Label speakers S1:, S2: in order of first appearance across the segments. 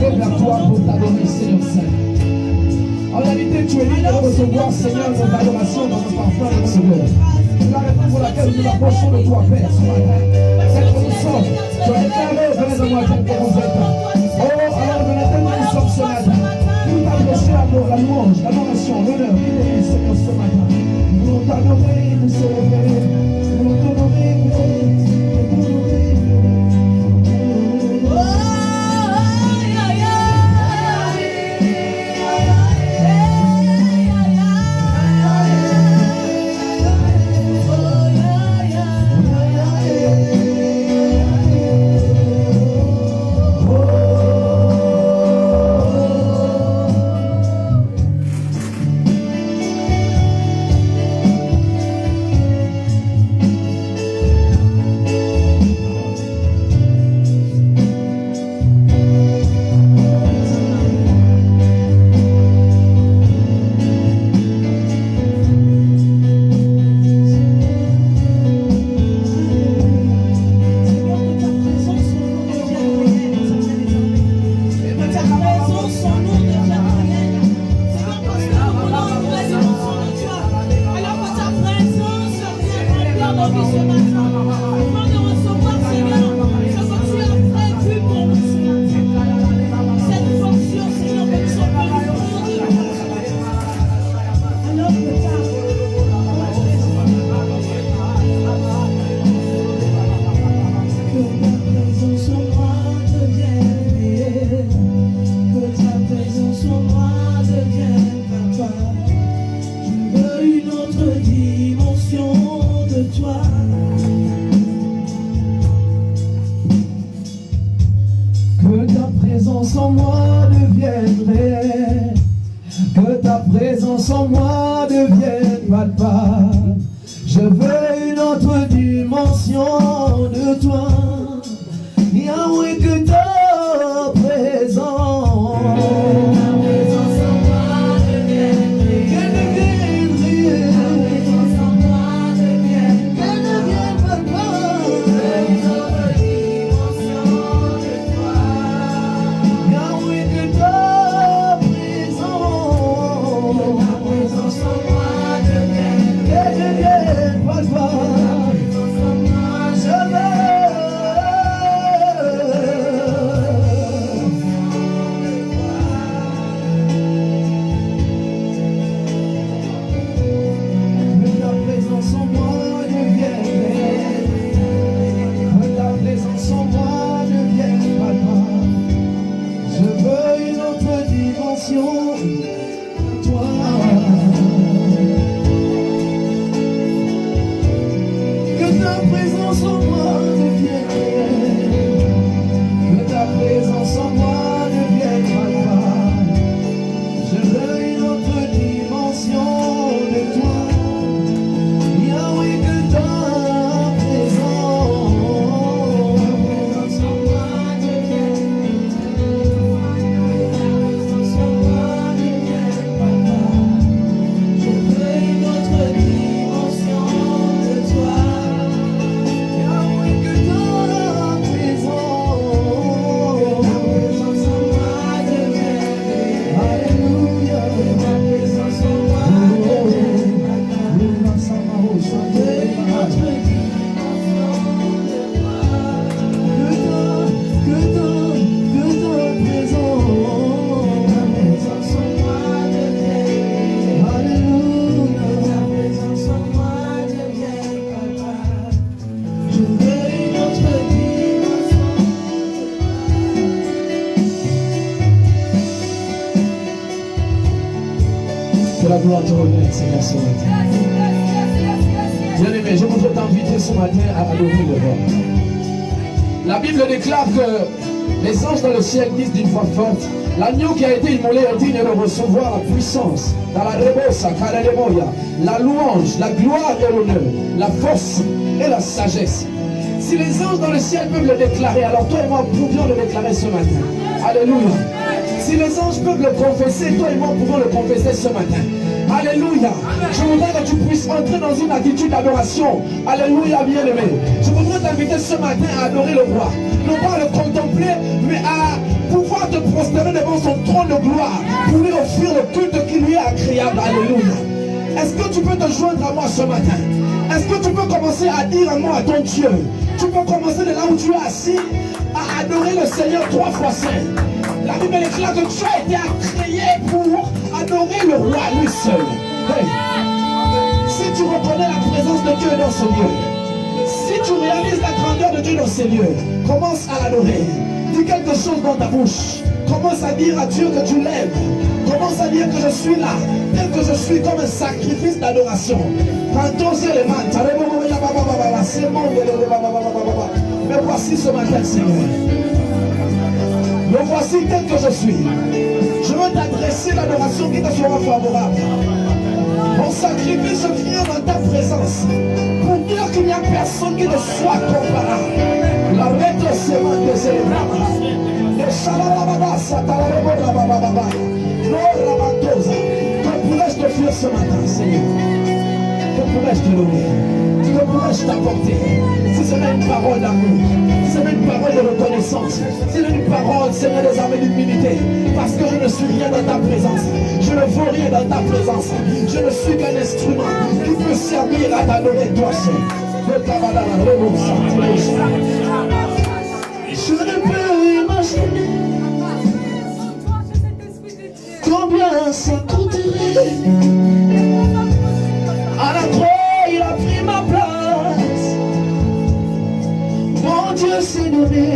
S1: lever vers toi pour t'adorer, Seigneur Saint. En réalité, tu es libre de recevoir, Seigneur, notre adoration dans notre parfum et notre cœur. C'est la raison pour laquelle nous approchons de toi, Père, ce matin. Celle que nous sommes, tu as déclaré, venez de moi, tel que vous êtes. Oh, alors venez tellement nous sommes ce matin. Nous t'adresser à la louange, l'adoration, l'honneur, l'idée, Seigneur, ce matin. Nous voulons t'adorer, nous célébrer. Nous voulons t'honorer, la gloire te revienne, Seigneur, ce matin. Bien-aimé, je voudrais t'inviter ce matin à adorer le roi. La Bible déclare que les anges dans le ciel disent d'une voix forte, l'agneau qui a été immolé est digne de recevoir la puissance, dans la rebosa, la louange, la gloire et l'honneur, la force et la sagesse. Si les anges dans le ciel peuvent le déclarer, alors toi et moi pouvions le déclarer ce matin. Alléluia. Si les anges peuvent le confesser, toi et moi pouvons le confesser ce matin. Alléluia. Je voudrais que tu puisses entrer dans une attitude d'adoration. Alléluia, bien-aimé. Je voudrais t'inviter ce matin à adorer le roi. Non pas à le contempler, mais à pouvoir dois te prosterner devant son trône de gloire pour lui offrir le culte qui lui est agréable. Alléluia. Est-ce que tu peux te joindre à moi ce matin? Est-ce que tu peux commencer à dire un mot à ton Dieu? Tu peux commencer de là où tu es assis à adorer le Seigneur 3 fois saint. La Bible déclare que tu as été créé pour adorer le roi lui seul. Hey. Si tu reconnais la présence de Dieu dans ce lieu, si tu réalises la grandeur de Dieu dans ces lieux, commence à l'adorer. Dis quelque chose dans ta bouche. Commence à dire à Dieu que tu l'aimes. Commence à dire que je suis là, tel que je suis, comme un sacrifice d'adoration. Mais voici ce matin, Seigneur. Me voici tel que je suis. Je veux t'adresser l'adoration qui te sera favorable. Mon sacrifice vient dans ta présence pour dire qu'il n'y a personne qui ne soit comparable. La rétrocément de ces que pourrais-je te faire ce matin, Seigneur? Que pourrais-je te donner? Que pourrais-je t'apporter? Si ce n'est une parole d'amour, si ce n'est une parole de reconnaissance, si ce n'est une parole, Seigneur, des armées d'humilité, parce que je ne suis rien dans ta présence, je ne vaux rien dans ta présence, je ne suis qu'un instrument qui peut servir à t'adorer toi seul. Je ne peux imaginer combien ça coûterait. À la croix, il a pris ma place. Mon Dieu s'est donné.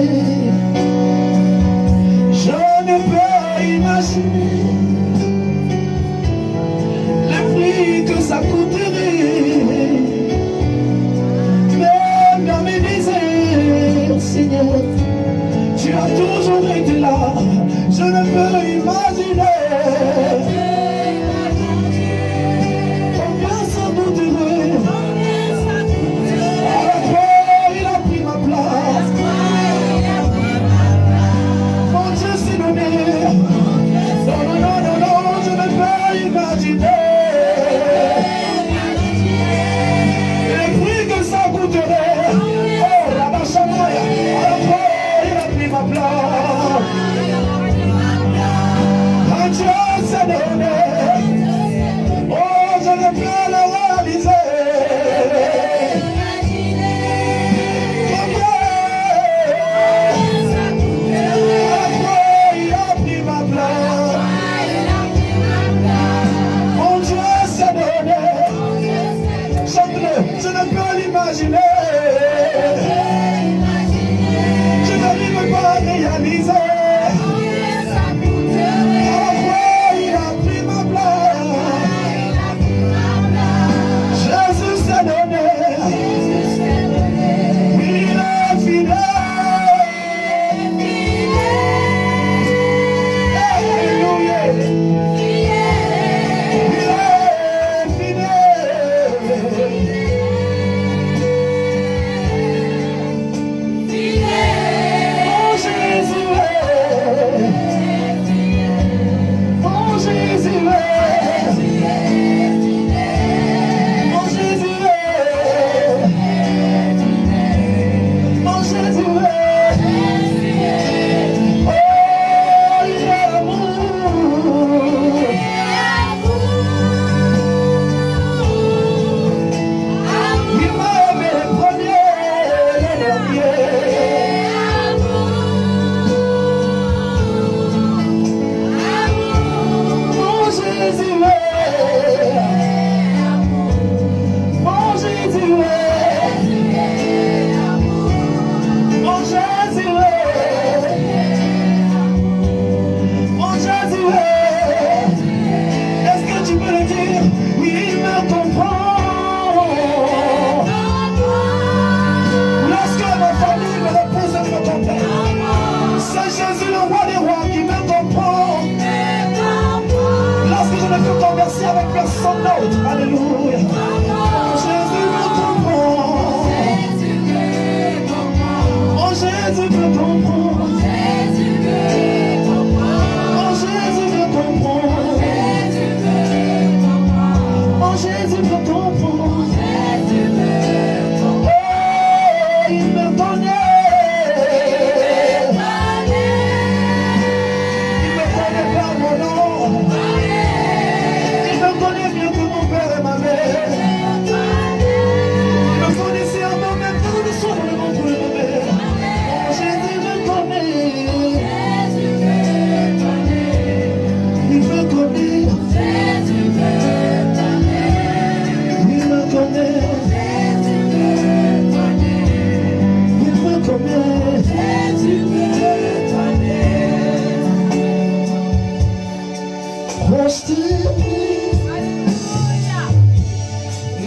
S1: Je ne peux imaginer le prix que ça coûterait. Même dans mes désirs, Seigneur, tu as toujours été là. Je ne peux imaginer combien ça coûterait. À la croix, il a pris ma place. Mon Dieu s'est donné. Non, non, non, non, non, je ne peux imaginer le prix que ça coûterait. Oh, la vache à moi, à la croix, il a pris ma place.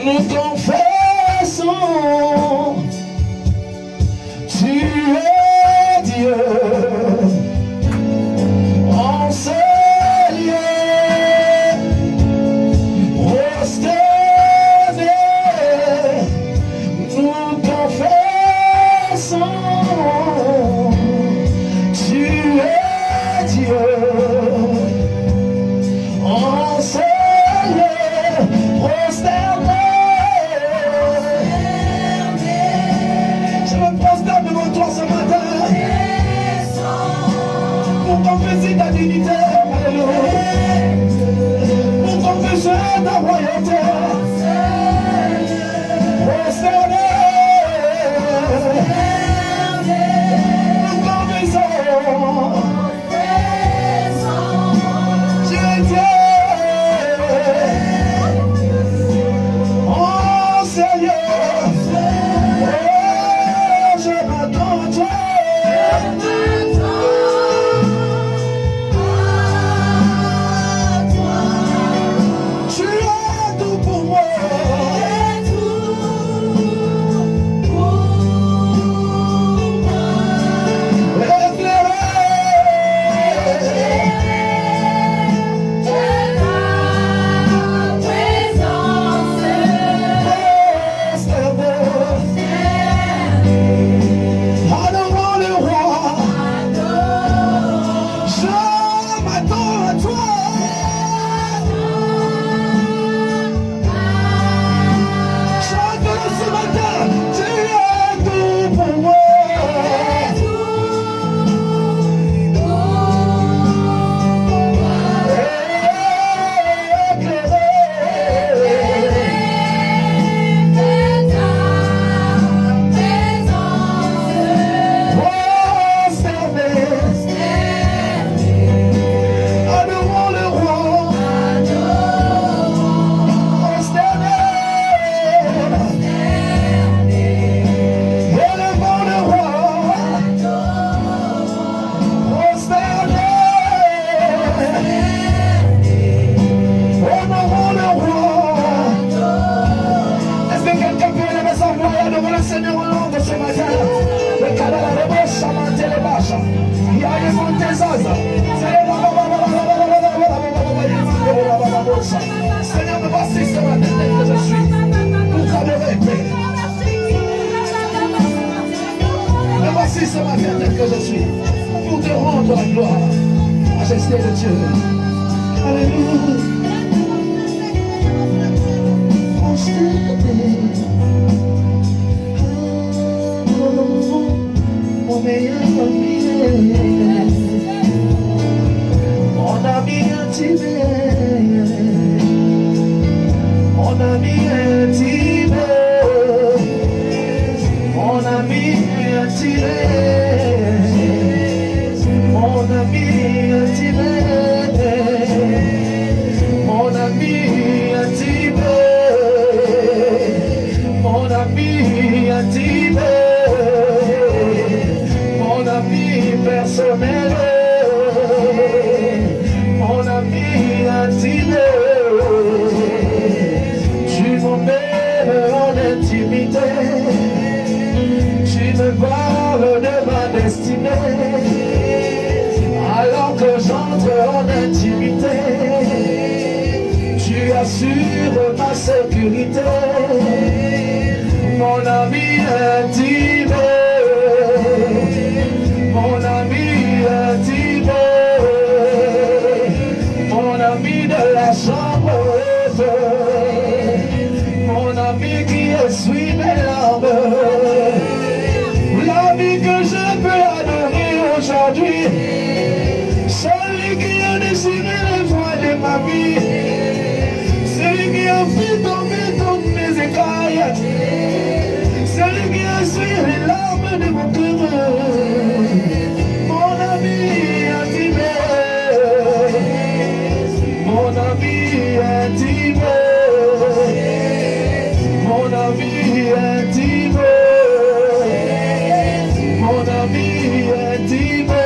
S1: Nous confessons, tu es Dieu. En ce lieu, prosterné, nous confessons, tu es Dieu. En ce lieu, prosterné. Je me prosterne devant toi ce matin pour confesser ta dignité, alléluia, pour confesser ta royauté, prosterné, nous confessons, tu es Dieu. Oh Seigneur, je m'attends à toi. Tu es tout pour moi. Adorons le roi. Je m'attends à toi. Chante-le ce matin. Tu es tout pour moi. Adorons le roi. Élevons le roi. Honorons le roi. Est-ce que quelqu'un peut élever sa voix et adorer le Seigneur au nom de ce matin? Le cadre de la rebelle, chamante les bâches. Il y a les montées zaza. Seigneur, me voici ce matin tel que je suis. Pour t'adorer, Père. Me voici ce matin tel que je suis. Pour te rendre la gloire. Majesté de Dieu. Alléluia. Mon meilleur ami, mon ami intime, mon ami intime, mon ami intime, mon ami intime, mon ami intime, mon ami intime, mon ami personnel, mon ami intime. Tu m'emmènes en intimité, tu me parles de ma destinée, alors que j'entre en intimité, tu assures ma sécurité, mon ami intime, mon ami intime, mon ami de la chambre haute, mon ami qui essuie mes larmes, l'ami que je peux adorer aujourd'hui, celui qui a déchiré les voiles de ma vie, celui qui a fait tomber toutes mes écailles, celui qui a essuyé les larmes de mon cœur, mon ami intime, mon ami intime, mon ami intime, mon ami intime,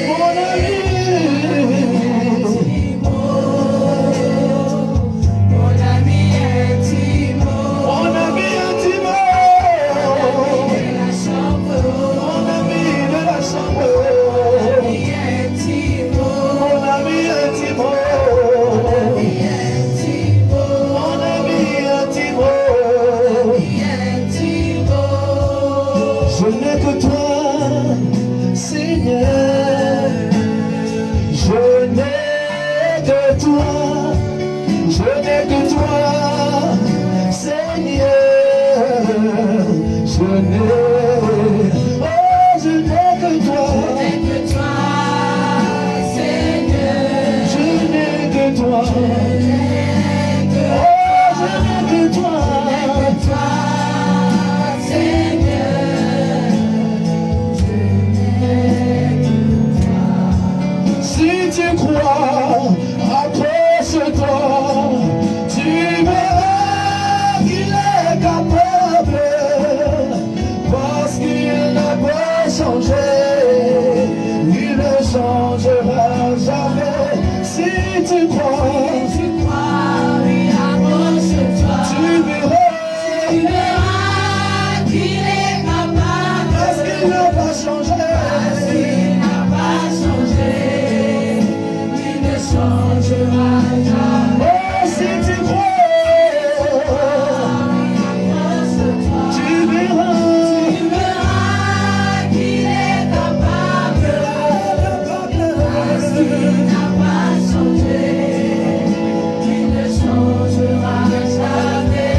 S1: mon ami. toi, je n'ai que toi, Seigneur. Je n'ai, oh, je n'ai que toi, Seigneur. Je n'ai que toi, oh, je n'ai que toi, Seigneur. Si tu crois, approche-toi, tu verras qu'il est capable, parce qu'il n'a pas changé, il ne changera jamais. Si tu crois, oui, approche-toi, tu verras qu'il est capable, parce qu'il n'a pas changé, changera jamais. Oh, si tu crois, tu verras qu'il est capable, parce qu'il n'a pas changé, il ne changera jamais.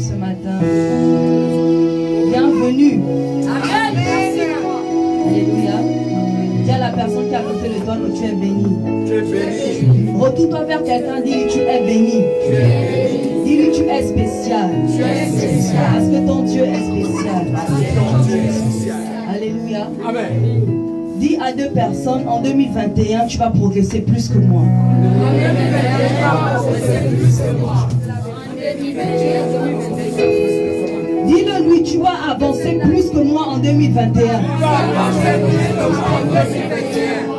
S2: ce matin. Bienvenue.
S3: Amen.
S2: Alléluia. Dis à la personne qui a côté de toi que tu es béni.
S3: Tu es béni.
S2: Retourne-toi vers quelqu'un, dis-lui tu es béni. Dis-lui tu es spécial.
S3: Tu es spécial.
S2: Parce que ton Dieu est spécial.
S3: Ton Dieu est spécial.
S2: Alléluia.
S3: Amen.
S2: Dis à deux personnes, en 2021, tu vas progresser plus que moi. Dis-le lui, tu vas avancer plus que moi en 2021.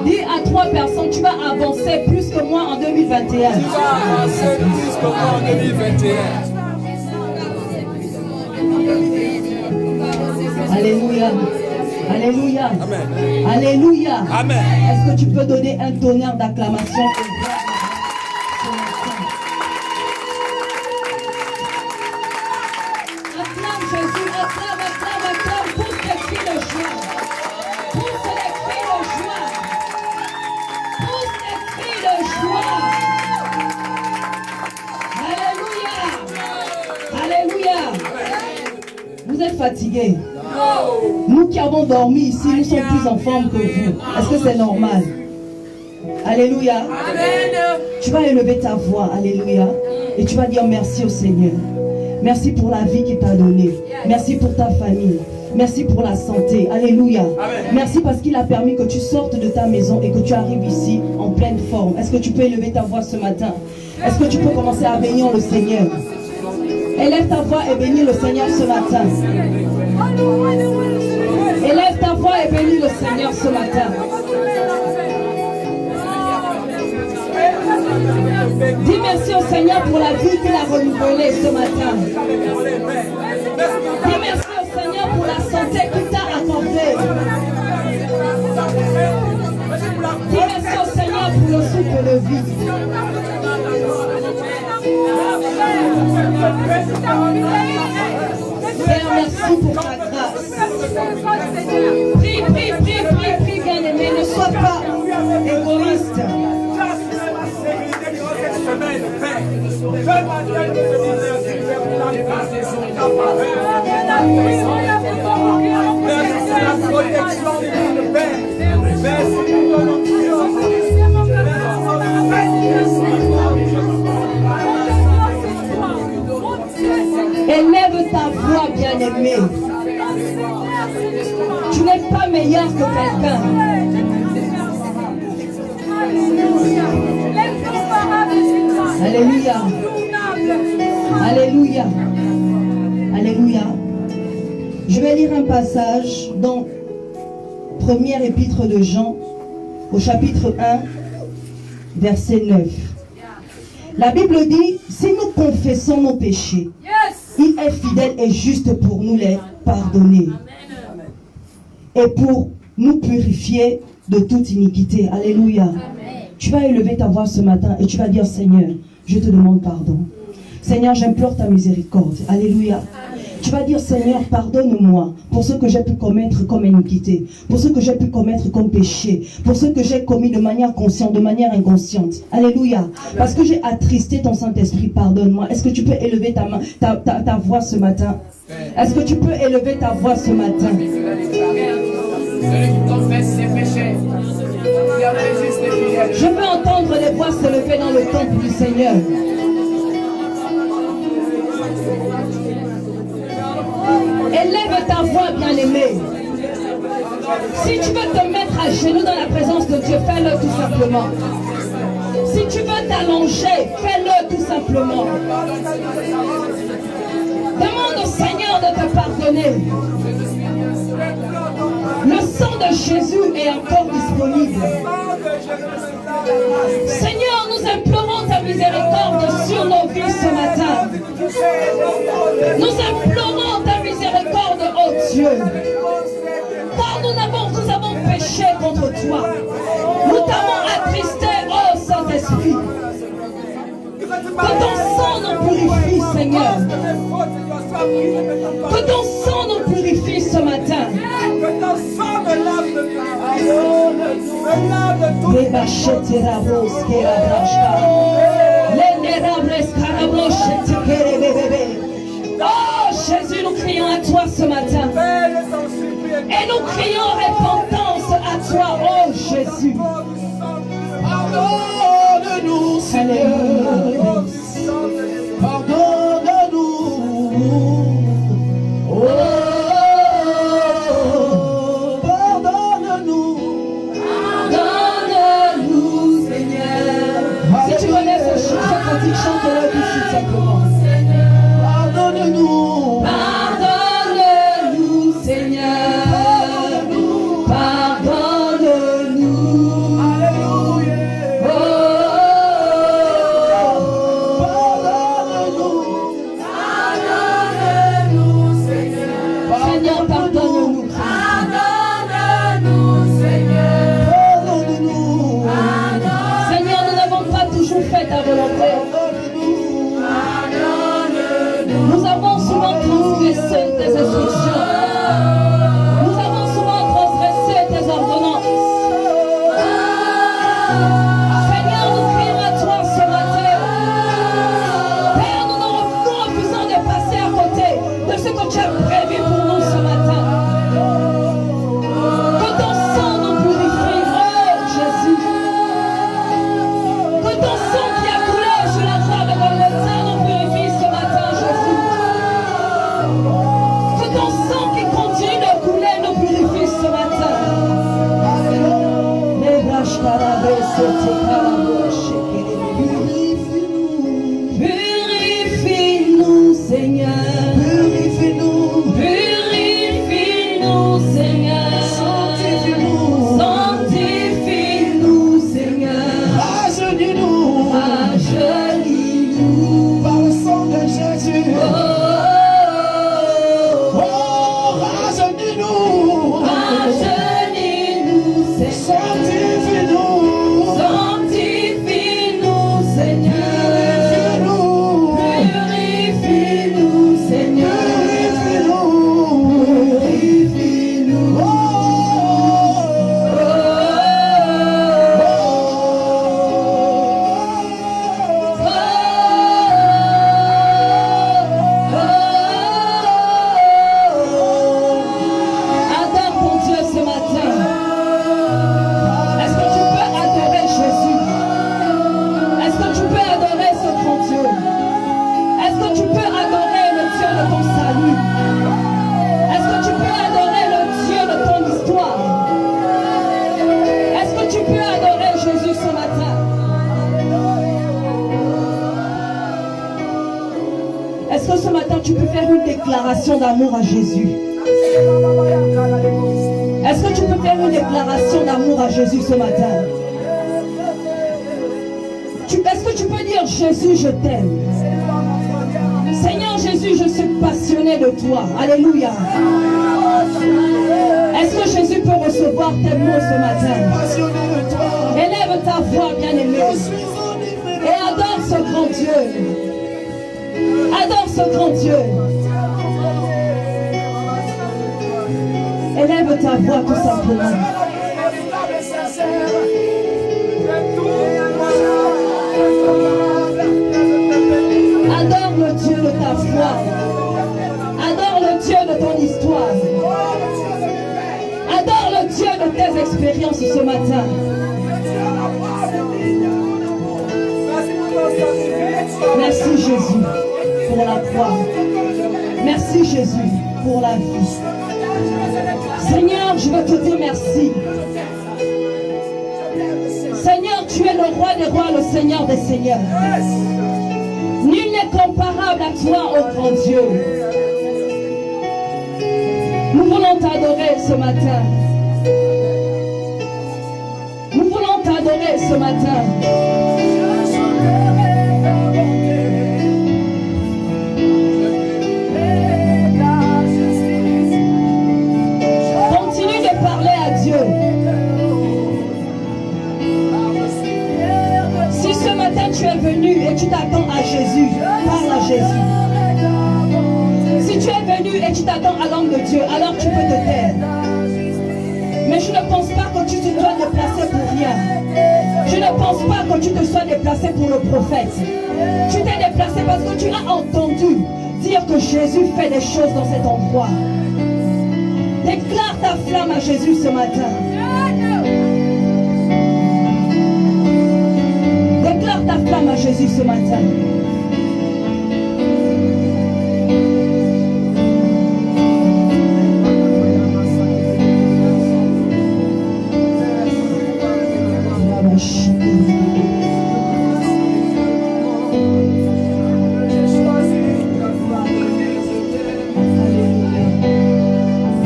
S2: Dis à trois personnes, tu vas avancer plus que moi en 2021. Alléluia. Alléluia.
S3: Amen.
S2: Alléluia.
S3: Amen.
S2: Est-ce que tu peux donner un tonnerre d'acclamation? Acclame Jésus, acclame, acclame, acclame. Pousse les cris de joie. Pousse les cris de joie. Pousse les cris de joie. Alléluia. Alléluia. Vous êtes fatigués. Nous qui avons dormi ici, nous sommes plus en forme que vous. Est-ce que c'est normal? Alléluia.
S3: Amen.
S2: Tu vas élever ta voix. Alléluia. Et tu vas dire merci au Seigneur. Merci pour la vie qu'il t'a donnée. Merci pour ta famille. Merci pour la santé. Alléluia.
S3: Amen.
S2: Merci parce qu'il a permis que tu sortes de ta maison et que tu arrives ici en pleine forme. Est-ce que tu peux élever ta voix ce matin? Est-ce que tu peux commencer à bénir le Seigneur? Élève ta voix et bénis le Seigneur ce matin. Élève ta voix et bénis le Seigneur ce matin. Dis merci au Seigneur pour la vie qu'il a renouvelée ce matin. Dis merci au Seigneur pour la santé qu'il t'a accordée. Dis merci au Seigneur pour le souffle de vie. Père, merci pour ta grâce. Prie, prie, prie, prie, prie, bien-aimé. Ne sois pas égoïste. Élève ta voix, bien-aimé. Tu n'es pas meilleur que quelqu'un. Alléluia. Alléluia. Alléluia. Je vais lire un passage dans première épître de Jean, au chapitre 1, verset 9. La Bible dit, si nous confessons nos péchés, il est fidèle et juste pour nous les pardonner et pour nous purifier de toute iniquité. Alléluia. Tu vas élever ta voix ce matin et tu vas dire, Seigneur, je te demande pardon. Seigneur, j'implore ta miséricorde. Alléluia. Tu vas dire, Seigneur, pardonne-moi pour ce que j'ai pu commettre comme iniquité, pour ce que j'ai pu commettre comme péché, pour ce que j'ai commis de manière consciente, de manière inconsciente. Alléluia. Parce que j'ai attristé ton Saint-Esprit, pardonne-moi. Est-ce que tu peux élever ta voix ce matin? Est-ce que tu peux élever ta voix ce matin? Je veux entendre les voix se lever dans le temple du Seigneur. Élève ta voix, bien-aimé. Si tu veux te mettre à genoux dans la présence de Dieu, fais-le tout simplement. Si tu veux t'allonger, fais-le tout simplement. Demande au Seigneur de te pardonner. Le sang de Jésus est encore disponible. Seigneur, nous implorons ta miséricorde sur nos vies ce matin. Nous implorons ta miséricorde, oh Dieu. Car nous avons péché contre toi. Nous t'avons attristé, oh Saint-Esprit. Que ton sang nous purifie, Seigneur. Que ton sang nous purifie ce matin.
S3: Que ton sang me lave de Oh
S2: Jésus, nous crions à toi ce matin. Et nous crions repentance à toi, oh Jésus.
S1: Pardonne-nous, Seigneur. Pardonne-nous. Oh, pardonne-nous.
S2: Pardonne-nous, Seigneur. Si tu connais ce cantique, chante-le tout de suite simplement.
S1: Pardonne-nous.
S2: Pardonne-nous, Seigneur. Nous avons souvent transgressé tes instructions. Nous avons souvent transgressé tes ordonnances. Seigneur, nous crions à toi ce matin. Père, nous refusons de passer à côté de ce que tu as prévu pour nous ce matin. Que ton sang nous purifie, oh Jésus. Que ton sang qui a coulé sur la croix de Golgotha nous purifie ce matin, Jésus. Que ton sang qui continue de couler nous purifie ce matin. Purifie-nous, Seigneur.
S1: Purifie-nous.
S2: Purifie-nous, Seigneur.
S1: Sanctifie-nous.
S2: Sanctifie-nous, Seigneur.
S1: Rajeunis-nous.
S2: Rajeunis-nous.
S1: Par le sang de Jésus. Oh, rajeunis-nous.
S2: Rajeunis-nous, Seigneur.
S1: Sanctifie-nous.
S2: Sanctifie-nous, Seigneur.
S1: Purifie-nous.
S2: Purifie-nous, Seigneur.
S1: Purifie-nous.
S2: Purifie-nous. Adore ton Dieu ce matin. Est-ce que tu peux adorer Jésus? Est-ce que tu peux adorer ce grand Dieu? Est-ce que tu peux adorer le Dieu de ton salut? Est-ce que tu peux adorer le Dieu de ton histoire? Est-ce que tu peux adorer Jésus ce matin? Est-ce que ce matin tu peux faire une déclaration d'amour à Jésus? Est-ce que tu peux faire une déclaration d'amour à Jésus ce matin? Est-ce que tu peux dire Jésus, je t'aime? Seigneur Jésus, je suis passionné de toi. Alléluia. Est-ce que Jésus peut recevoir tes mots ce matin?
S1: Passionné de toi.
S2: Élève ta voix, bien-aimé.
S1: Je suis enivré.
S2: Et adore ce grand Dieu. Adore ce grand Dieu. Élève ta voix tout simplement. Adore le Dieu de ta foi. Adore le Dieu de ton histoire. Adore le Dieu de tes expériences ce matin. Merci Jésus pour la croix. Merci Jésus pour la vie. Seigneur, je veux te dire merci. Seigneur, tu es le roi des rois, le Seigneur des seigneurs. Nul n'est comparable à toi, ô grand Dieu. Nous voulons t'adorer ce matin. Nous voulons t'adorer ce matin. Continue de parler à Dieu. Si ce matin tu es venu et tu t'attends à Jésus, parle à Jésus. Si tu es venu et tu t'attends à l'homme de Dieu, alors tu peux te taire. Mais je ne pense pas que tu te sois déplacé pour rien. Je ne pense pas que tu te sois déplacé pour le prophète. Tu t'es déplacé parce que tu as entendu dire que Jésus fait des choses dans cet endroit. Déclare ta flamme à Jésus ce matin. Déclare ta flamme à Jésus ce matin.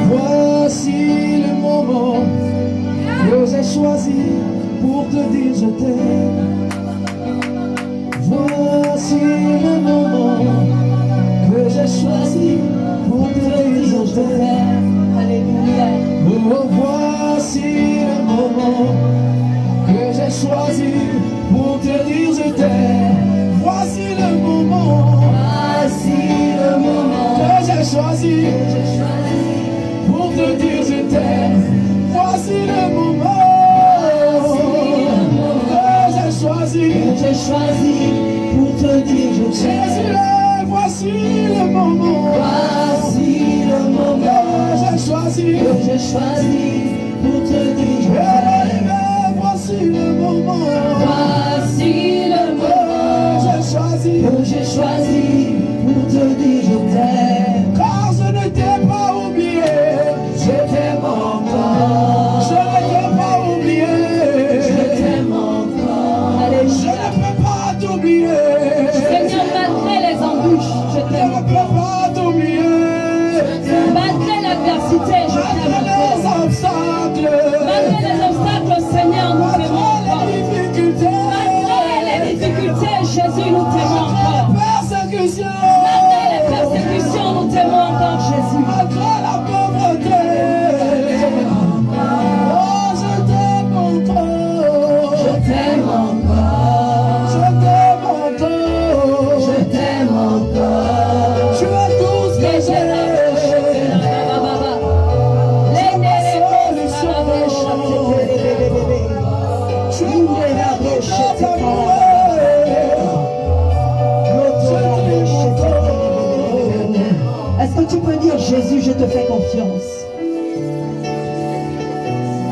S1: Voici le moment que j'ai choisi pour te dire je t'aime. Voici le moment que j'ai choisi pour te dire je t'aime.
S2: Alléluia.
S1: Oh, voici le moment que j'ai choisi pour te dire je t'aime. Voici le moment.
S2: Voici le moment
S1: Que j'ai choisi pour te dire je t'aime. Voici le moment que j'ai choisi
S2: pour te dire je
S1: Jésus,
S2: t'aime.
S1: voici le moment
S2: Voici le moment
S1: que j'ai choisi
S2: pour te dire je t'aime.
S1: Voici le moment
S2: Voici le moment
S1: que
S2: j'ai choisi pour te dire je t'aime.
S1: car je ne t'ai pas oublié, je t'aime encore. Je ne t'ai pas oublié,
S2: Je t'aime encore.
S1: je
S2: Alléluia.
S1: ne peux pas t'oublier.
S2: Seigneur, malgré les embûches, je
S1: Je
S2: t'aime
S1: ne peux
S2: encore.
S1: pas t'oublier.
S2: Malgré l'adversité, je t'aime
S1: Malgré les
S2: encore.
S1: obstacles,
S2: Malgré les obstacles, Seigneur, nous t'aimons encore.
S1: malgré les difficultés,
S2: Malgré les difficultés, Jésus, nous t'aimons encore.
S1: persécutions,
S2: Malgré les persécutions, nous t'aimons encore, Jésus.
S1: malgré la pauvreté. Oh, je t'aime encore.
S2: Je t'aime encore.
S1: Je t'aime encore.
S2: Je t'aime encore.
S1: Tu es tout ce que j'ai.
S2: Est-ce que tu peux dire Jésus, je te fais confiance?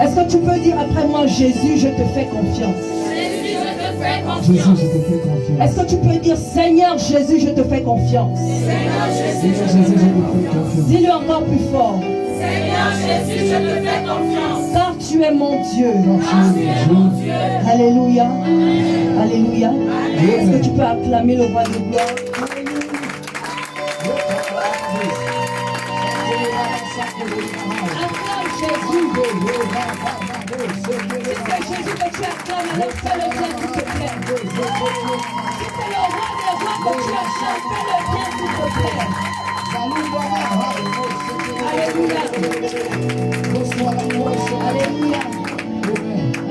S2: Est-ce que tu peux dire après moi Jésus, je te fais confiance?
S3: Jésus, je te fais
S1: Jésus,
S3: confiance.
S1: je te fais confiance.
S2: Est-ce que tu peux dire Seigneur Jésus, je te fais confiance?
S3: Seigneur Jésus,
S1: Jésus, je te fais confiance.
S2: Dis-le encore plus fort.
S3: Seigneur Jésus, je te fais confiance.
S2: Car tu es mon Dieu.
S3: Car tu es mon Dieu.
S2: Alléluia. Alléluia. Est-ce que tu peux acclamer le roi de gloire? Acclame Jésus. Si c'est Jésus que tu acclames, alors fais-le bien, s'il te plaît. Si c'est le roi des rois que tu acclames, fais-le bien, s'il te plaît. Alléluia. Alléluia.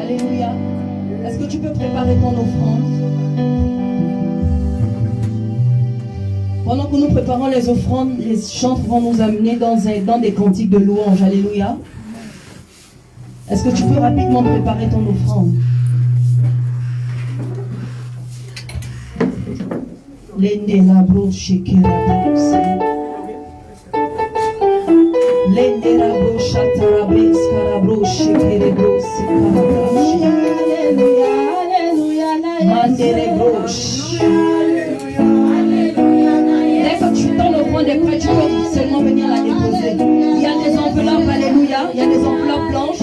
S2: Alléluia. Est-ce que tu peux préparer ton offrande? Pendant que nous préparons les offrandes, les chantres vont nous amener dans des cantiques de louange. Alléluia. Est-ce que tu peux rapidement préparer ton offrande? Lende la broche shekera brosse. Lende la broche atarabes karabroche shekere brosse karabrache. Mandere broche. Dès que tu donnes l'offrande des prêts, tu peux seulement venir la déposer. Il y a des enveloppes, alléluia. Il y a des enveloppes blanches.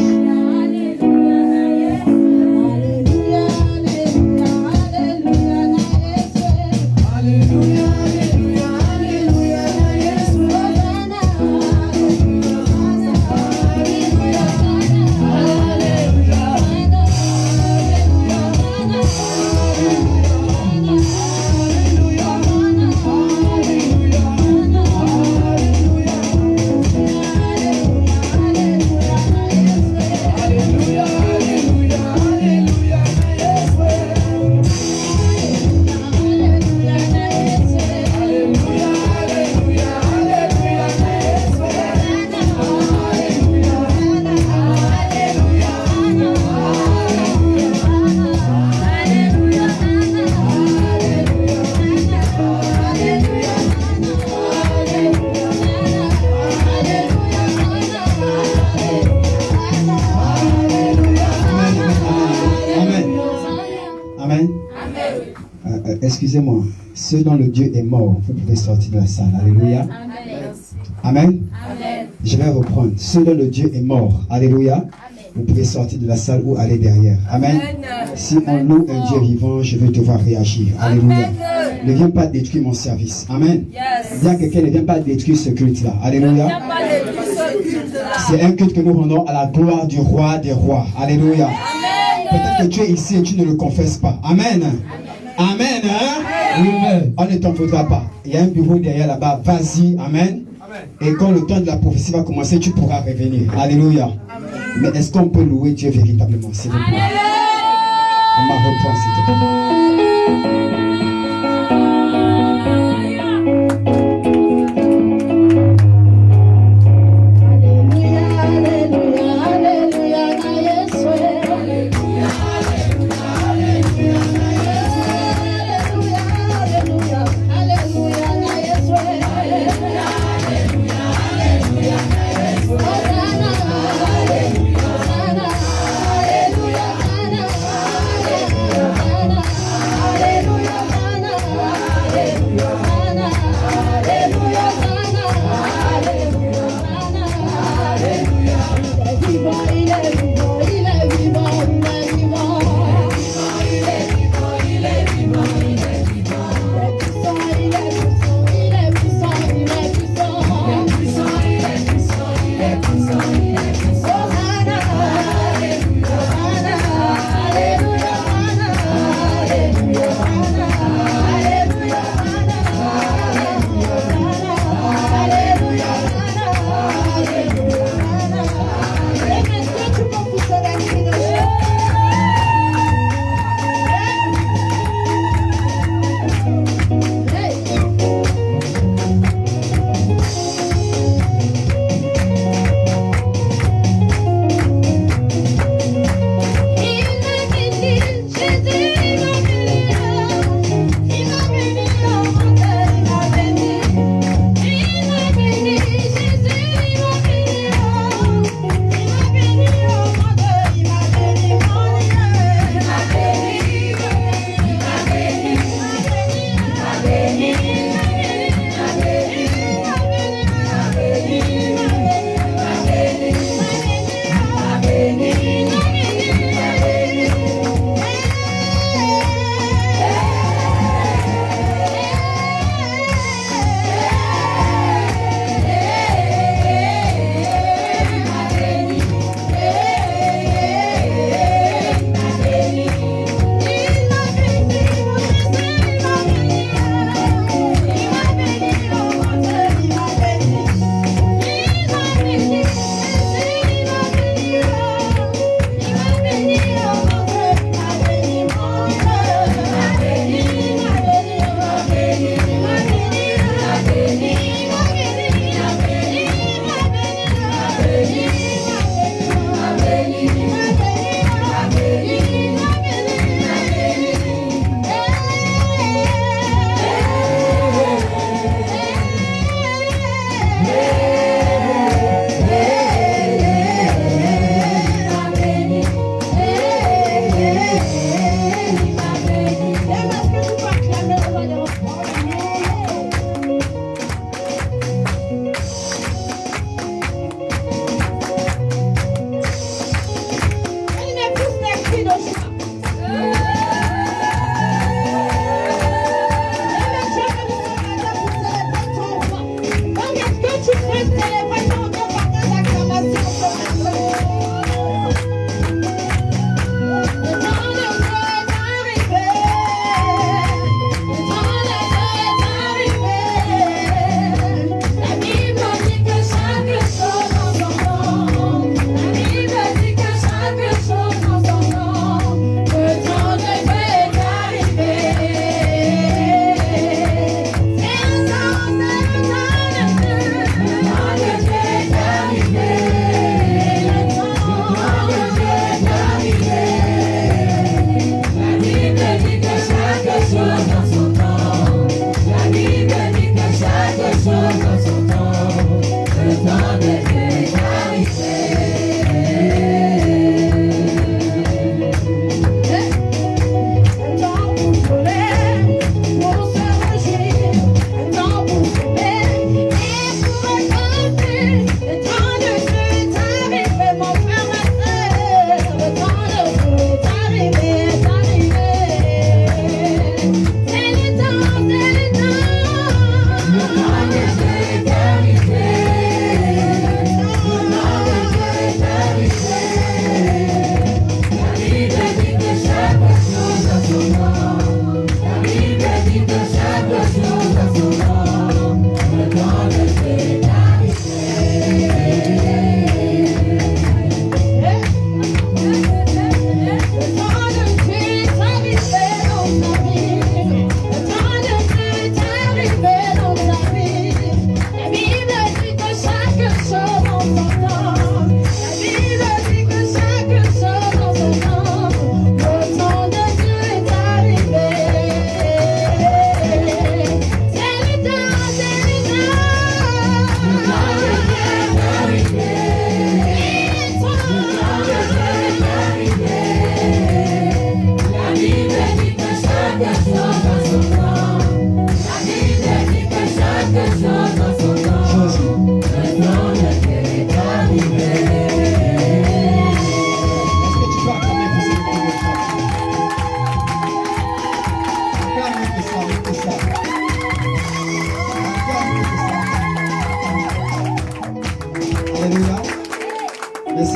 S4: excusez-moi, ceux dont le Dieu est mort, vous pouvez sortir de la salle. Alléluia. Amen.
S3: Amen.
S4: Je vais reprendre. Ceux dont le Dieu est mort, alléluia, vous pouvez sortir de la salle ou aller derrière. Amen. Si on loue un Dieu vivant, je veux te voir réagir. Alléluia. Ne viens pas détruire mon service. Amen. Dis à quelqu'un, ne viens pas détruire ce culte-là. Alléluia. C'est un culte que nous rendons à la gloire du roi des rois. Alléluia. Peut-être que tu es ici et tu ne le confesses pas. Amen. Amen. Hein?
S1: Amen.
S4: On ne t'en faudra pas. Il y a un bureau derrière là-bas. Vas-y. Amen. Et quand le temps de la prophétie va commencer, tu pourras revenir. Alléluia. Mais est-ce qu'on peut louer Dieu véritablement, s'il vous plaît? On m'a reprend, s'il te plaît.
S3: Alléluia.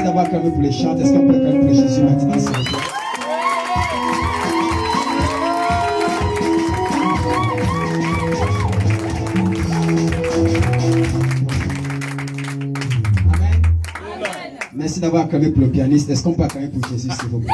S4: d'avoir acclamé pour les chants. Est-ce qu'on peut acclamer pour les Jésus maintenant, s'il vous plaît? Merci d'avoir acclamé pour le pianiste. Est-ce qu'on peut acclamer pour Jésus, s'il vous plaît?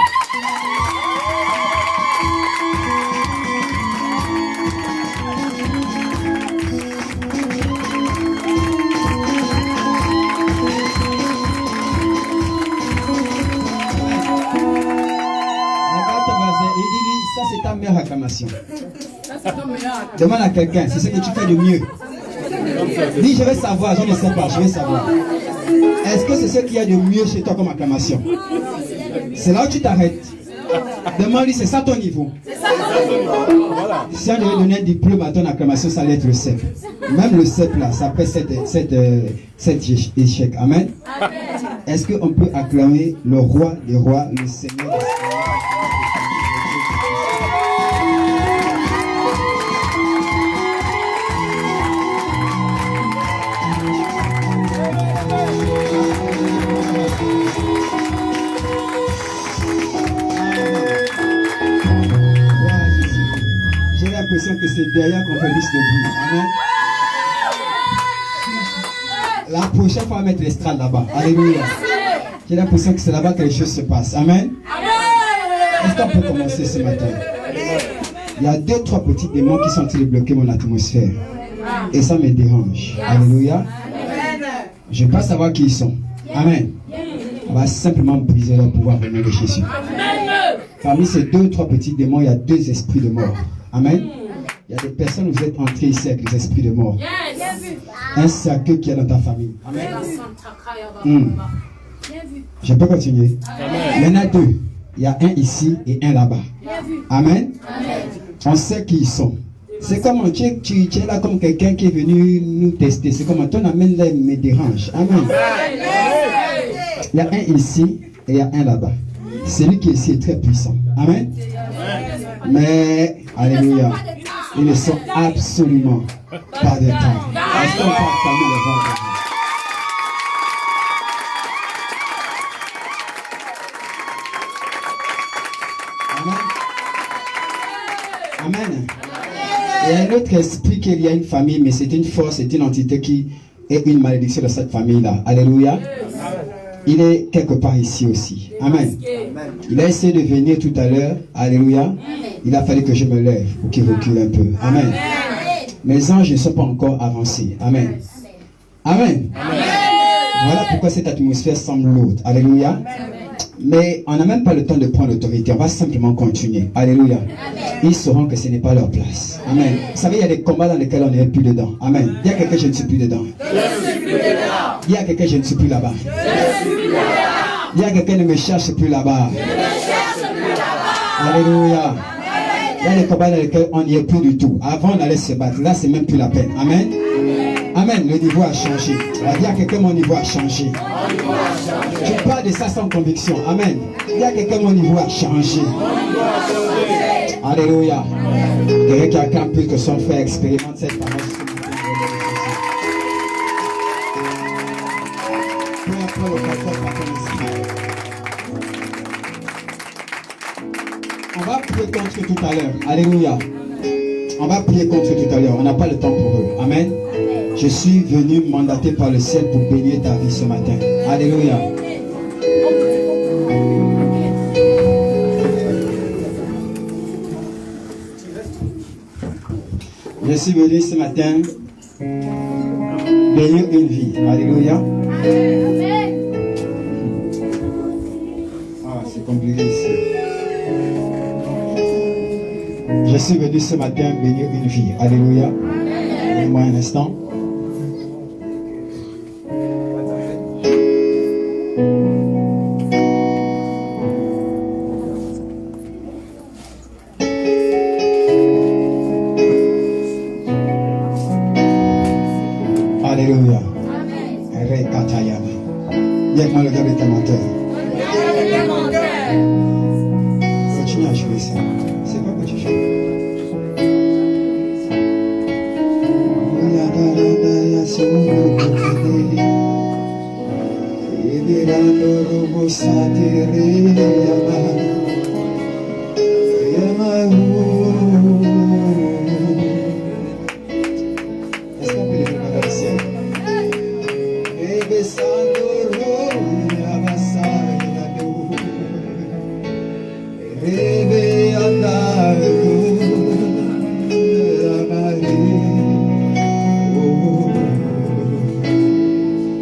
S4: Regarde ton voisin et dis-lui, ça c'est ta meilleure acclamation. Demande à quelqu'un, c'est ce que tu fais de mieux. Dis, je vais savoir, je ne sais pas, je vais savoir. Est-ce que c'est ce qu'il y a de mieux chez toi comme acclamation? C'est là où tu t'arrêtes. Demande-lui, c'est ça ton niveau. Si on devait donner un diplôme à ton acclamation, ça allait être le CEP. Même le CEP là, ça fait 7 échecs. Amen. Est-ce qu'on peut acclamer le roi des rois, le Seigneur des seigneurs? J'ai l'impression que c'est derrière qu'on fait plus de bruit. Amen. La prochaine fois, on va mettre l'estrade là-bas. Alléluia. J'ai l'impression que c'est là-bas que les choses se passent. Amen. Est-ce qu'on peut commencer ce matin? Il y a 2-3 petits démons qui sont en train de bloquer mon atmosphère. Et ça me dérange. Alléluia. Je ne veux pas savoir qui ils sont. Amen. On va simplement briser leur pouvoir au nom de Jésus. Parmi ces 2-3 petits démons, il y a 2 esprits de mort. Amen. Il y a des personnes où vous êtes entrés ici avec les esprits de mort. Un cercueil qui est dans ta famille. Amen. Je peux continuer. Il y en a 2. Il y a un ici et un là-bas. Amen. On sait qui ils sont. C'est comme tu es là comme quelqu'un qui est venu nous tester. C'est comme ton amène là me dérange. Amen. Il y a un ici et il y a un là-bas. Celui qui est ici est très puissant. Amen. Mais, alléluia, ils ne sont absolument pas de temps. Est-ce qu'on peut acclamer le vent de Dieu? Amen. Amen. Il y a un autre esprit qu'il y a une famille, mais c'est une force, c'est une entité qui est une malédiction de cette famille-là. Alléluia. Il est quelque part ici aussi. Amen. Il a essayé de venir tout à l'heure. Alléluia. Il a fallu que je me lève pour qu'il recule un peu. Amen. Mes anges ne sont pas encore avancés. Amen. Amen. Voilà pourquoi cette atmosphère semble lourde. Alléluia. Mais on n'a même pas le temps de prendre l'autorité. On va simplement continuer. Alléluia. Ils sauront que ce n'est pas leur place. Amen. Vous savez, il y a des combats dans lesquels on n'est plus dedans. Amen. Dis à quelqu'un, je ne suis plus dedans. Dis à quelqu'un, je ne suis plus là-bas. Dis à quelqu'un, ne me cherche plus là-bas. Alléluia. Il y a des combats dans lesquels on n'y est plus du tout. Avant, on allait se battre. Là, c'est même plus la peine. Amen. Amen. Le niveau a changé. Dis à quelqu'un, mon niveau a changé. Tu parles de ça sans conviction. Amen. Dis à quelqu'un, mon niveau a changé. Alléluia. Derrière quelqu'un plus que son frère expérimente cette parole. On va prier contre tout à l'heure. Alléluia. On va prier contre tout à l'heure. On n'a pas le temps pour eux. Amen. Je suis venu mandaté par le ciel pour bénir ta vie ce matin. Alléluia. Je suis venu ce matin bénir une vie. Alléluia. Ah, c'est compliqué ici. Je suis venu ce matin bénir une vie. Alléluia. Donnez-moi un instant. Alléluia. Rekatayama. Dis-moi le gars de ta menteur. Continue à jouer ça. C'est quoi que tu joues?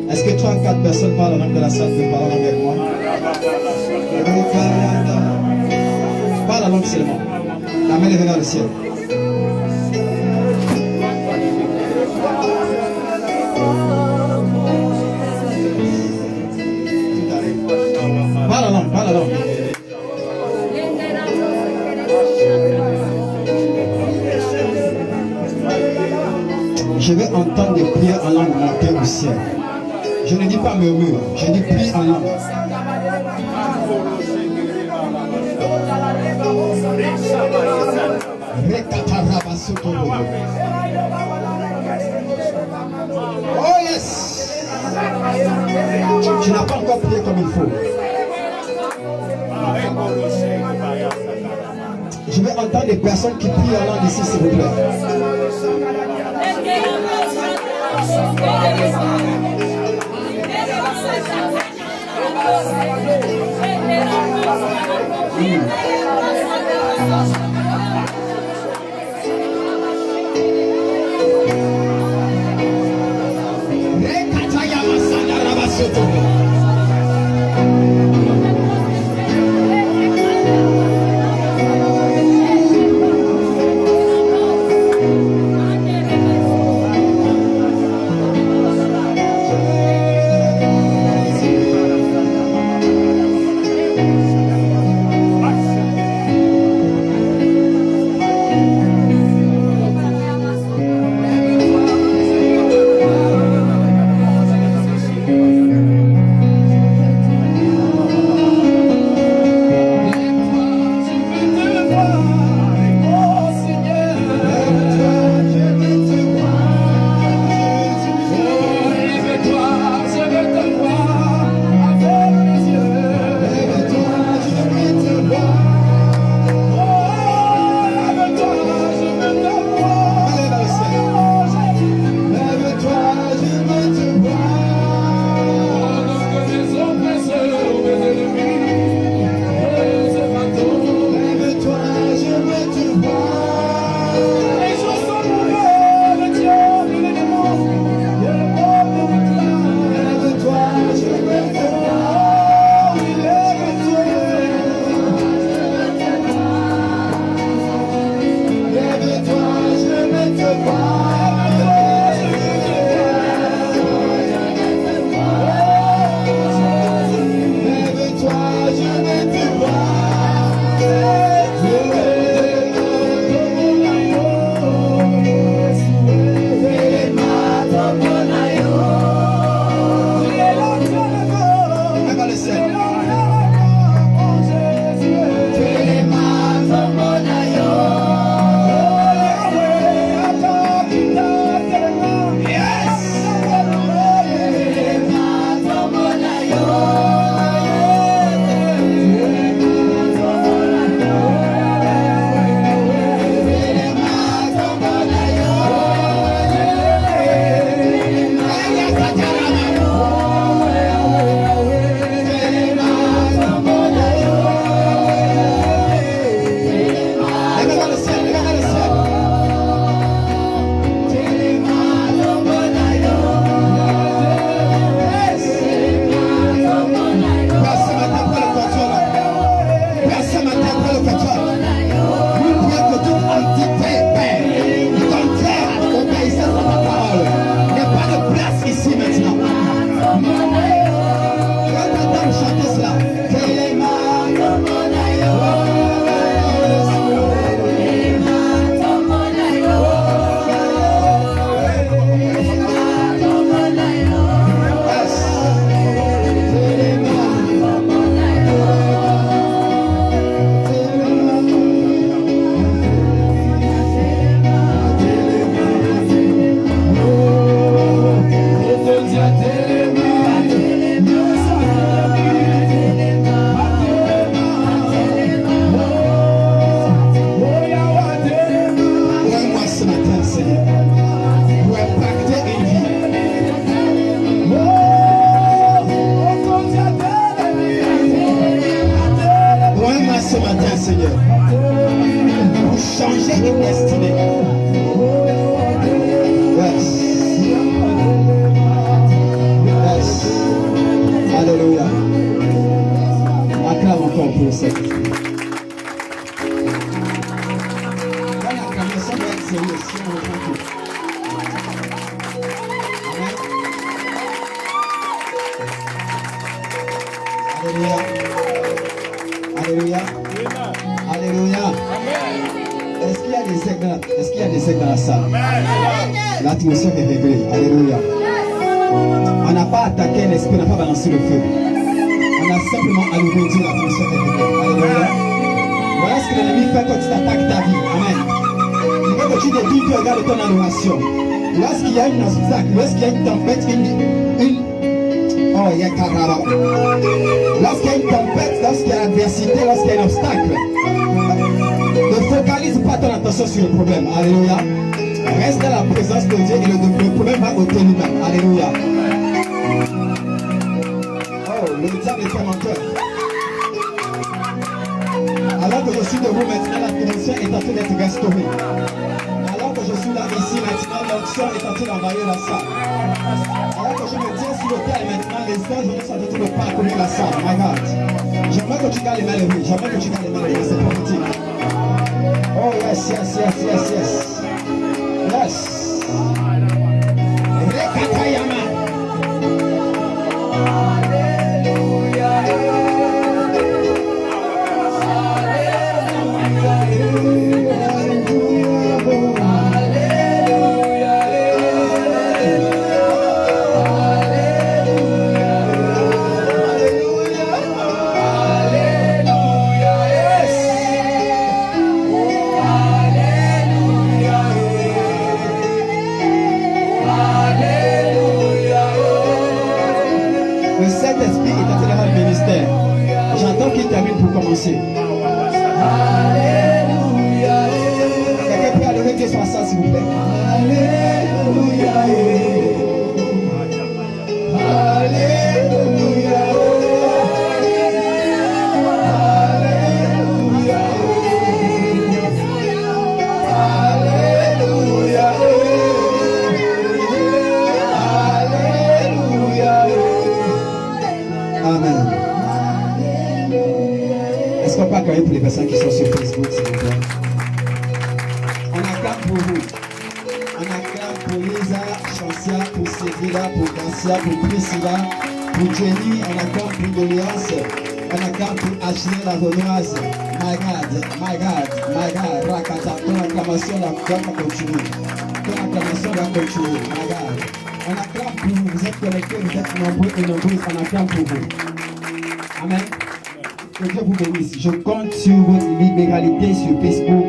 S4: Est-ce que 3-4 personnes parlent en langue de la salle peuvent parler avec moi? Parle la langue seulement. La main est vers le ciel. Parle la langue, parle la langue. Je vais entendre des prières en langue monter au ciel. Je ne dis pas murmure, je dis prie en langue. Oh yes! Tu n'as pas encore prié comme il faut. Je vais entendre des personnes qui prient en langue ici, s'il vous plaît. encore pour le Saint-Esprit. Quand l'acclamation doit être sérieuse, si on reprend tout. Amen. Alléluia. Alléluia. Alléluia. Est-ce qu'il y a des sectes dans la salle? L'atmosphère est réglée. Alléluia. On n'a pas attaqué l'esprit, on n'a pas balancé le feu. On a simplement allumé Dieu, l'atmosphère est réglée. Alléluia. Voilà ce que l'ennemi fait quand tu t'attaques ta vie. Amen. Il veut que tu dédies, tu regardes ton adoration. Lorsqu'il y a une obstacle, lorsqu'il y a une tempête, oh, il y a carrément. Lorsqu'il y a une tempête, lorsqu'il y a l'adversité, lorsqu'il y a un obstacle, ne focalise pas ton attention sur le problème. Alléluia. Reste dans la présence de Dieu et le problème va ôter lui-même. Alléluia. Oh, le diable est très menteur. Alors que je suis debout maintenant, l'atmosphère est en train d'être restaurée. Alors que je suis là ici maintenant, l'onction est en train d'envahir la salle. Alors que je me tiens sur le terre maintenant, les anges sont en train de parcourir la salle. My God. J'aimerais que tu gardes les mains levées. J'aimerais que tu gardes les mains levées. C'est prophétique. Oh yes, yes, yes, yes, yes. Yes. Rekatayama. J'entends qu'il termine pour commencer. Alléluia. Quelqu'un peut allouer Dieu sur ça, s'il vous plaît. Alléluia. Alléluia. Alléluia. Alléluia. Alléluia. Amen. Est-ce qu'on peut accueillir pour les personnes qui sont sur Facebook, s'il vous plaît? On acclame pour vous. On acclame pour Lisa, Chancia, pour Cédrila, pour Garcia, pour Priscilla, pour Jenny. On acclame pour Dolias. On acclame pour Ashley, la Renoise. My God, my God, my God. Rakata, ton acclamation va continuer. Ton acclamation va continuer. My God. On acclame pour vous. Vous êtes connectés, vous êtes nombreux et nombreuses. On acclame pour vous. Amen. Que Dieu vous bénisse. Je compte sur votre libéralité sur Facebook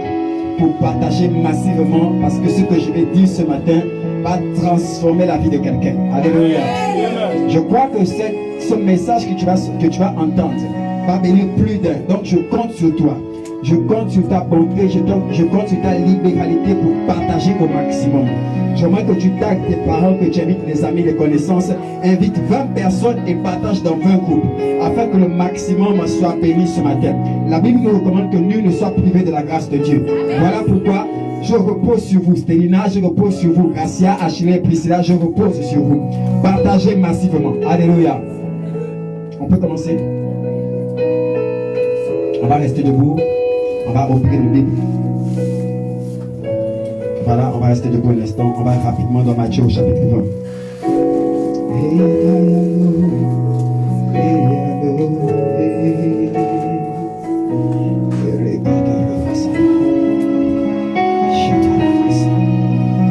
S4: pour partager massivement parce que ce que je vais dire ce matin va transformer la vie de quelqu'un. Alléluia. Je crois que ce message que tu vas entendre va bénir plus d'un. Donc je compte sur toi. Je compte sur ta bonté. Je compte sur ta libéralité pour partager au maximum. J'aimerais que tu tagues tes parents, que tu invites les amis, les connaissances. Invite 20 personnes et partage dans 20 groupes afin que le maximum soit béni ce matin. La Bible nous recommande que nul ne soit privé de la grâce de Dieu. Voilà pourquoi je repose sur vous. Stélina, je repose sur vous. Gracia, Achille, Priscilla, je repose sur vous. Partagez massivement. Alléluia. On peut commencer. On va rester debout. On va ouvrir le Bible. Voilà, on va rester debout un instant. On va rapidement dans Matthieu au chapitre 20.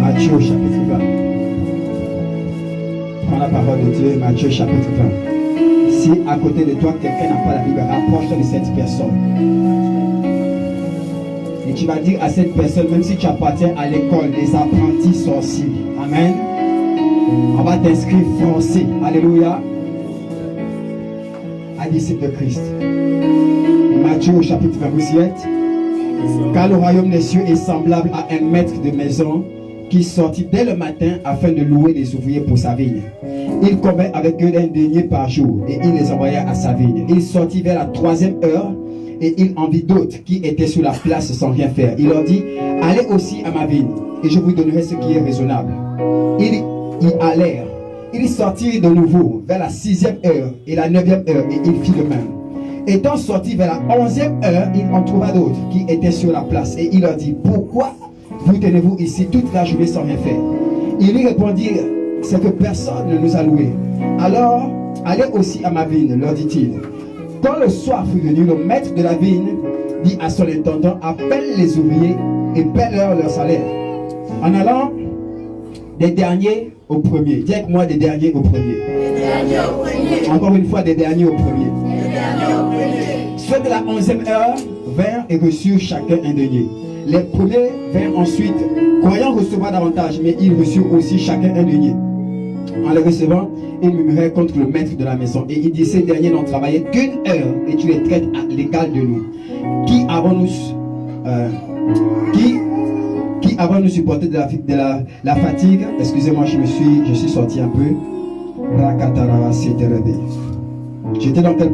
S4: Matthieu au chapitre 20. Prends la parole de Dieu, Matthieu chapitre 20. Si à côté de toi, quelqu'un n'a pas la Bible, rapproche-toi de cette personne. Et tu vas dire à cette personne, même si tu appartiens à l'école des apprentis sorciers, amen, on va t'inscrire forcé, alléluia, à disciple de Christ. Matthieu au chapitre 20, vous y êtes? Car le royaume des cieux est semblable à un maître de maison qui sortit dès le matin afin de louer des ouvriers pour sa vigne. Il combat avec eux un denier par jour et il les envoya à sa vigne. Il sortit vers la 3e heure et il en vit d'autres qui étaient sur la place sans rien faire. Il leur dit, allez aussi à ma vigne et je vous donnerai ce qui est raisonnable. Ils y allèrent. Ils sortirent de nouveau vers la 6e heure et la 9e heure et il fit le même. Étant sorti vers la 11e heure, il en trouva d'autres qui étaient sur la place. Et il leur dit, pourquoi vous tenez-vous ici toute la journée sans rien faire? Ils lui répondirent, c'est que personne ne nous a loués. Alors, allez aussi à ma vigne, leur dit-il. Quand le soir fut venu, le maître de la vigne dit à son intendant, appelle les ouvriers et paie-leur leur salaire. En allant des derniers aux premiers. Dis avec moi, des derniers aux premiers. Encore une fois, des derniers aux premiers. Ceux de la 11e heure vinrent et reçurent chacun un denier. Les premiers vinrent ensuite, croyant recevoir davantage, mais ils reçurent aussi chacun un denier. En le recevant, ils murmuraient contre le maître de la maison. Et il dit, ces derniers n'ont travaillé qu'une heure et tu les traites à l'égal de nous. Qui avons-nous supporté de la fatigue? Excusez-moi, je suis sorti un peu. J'étais dans quel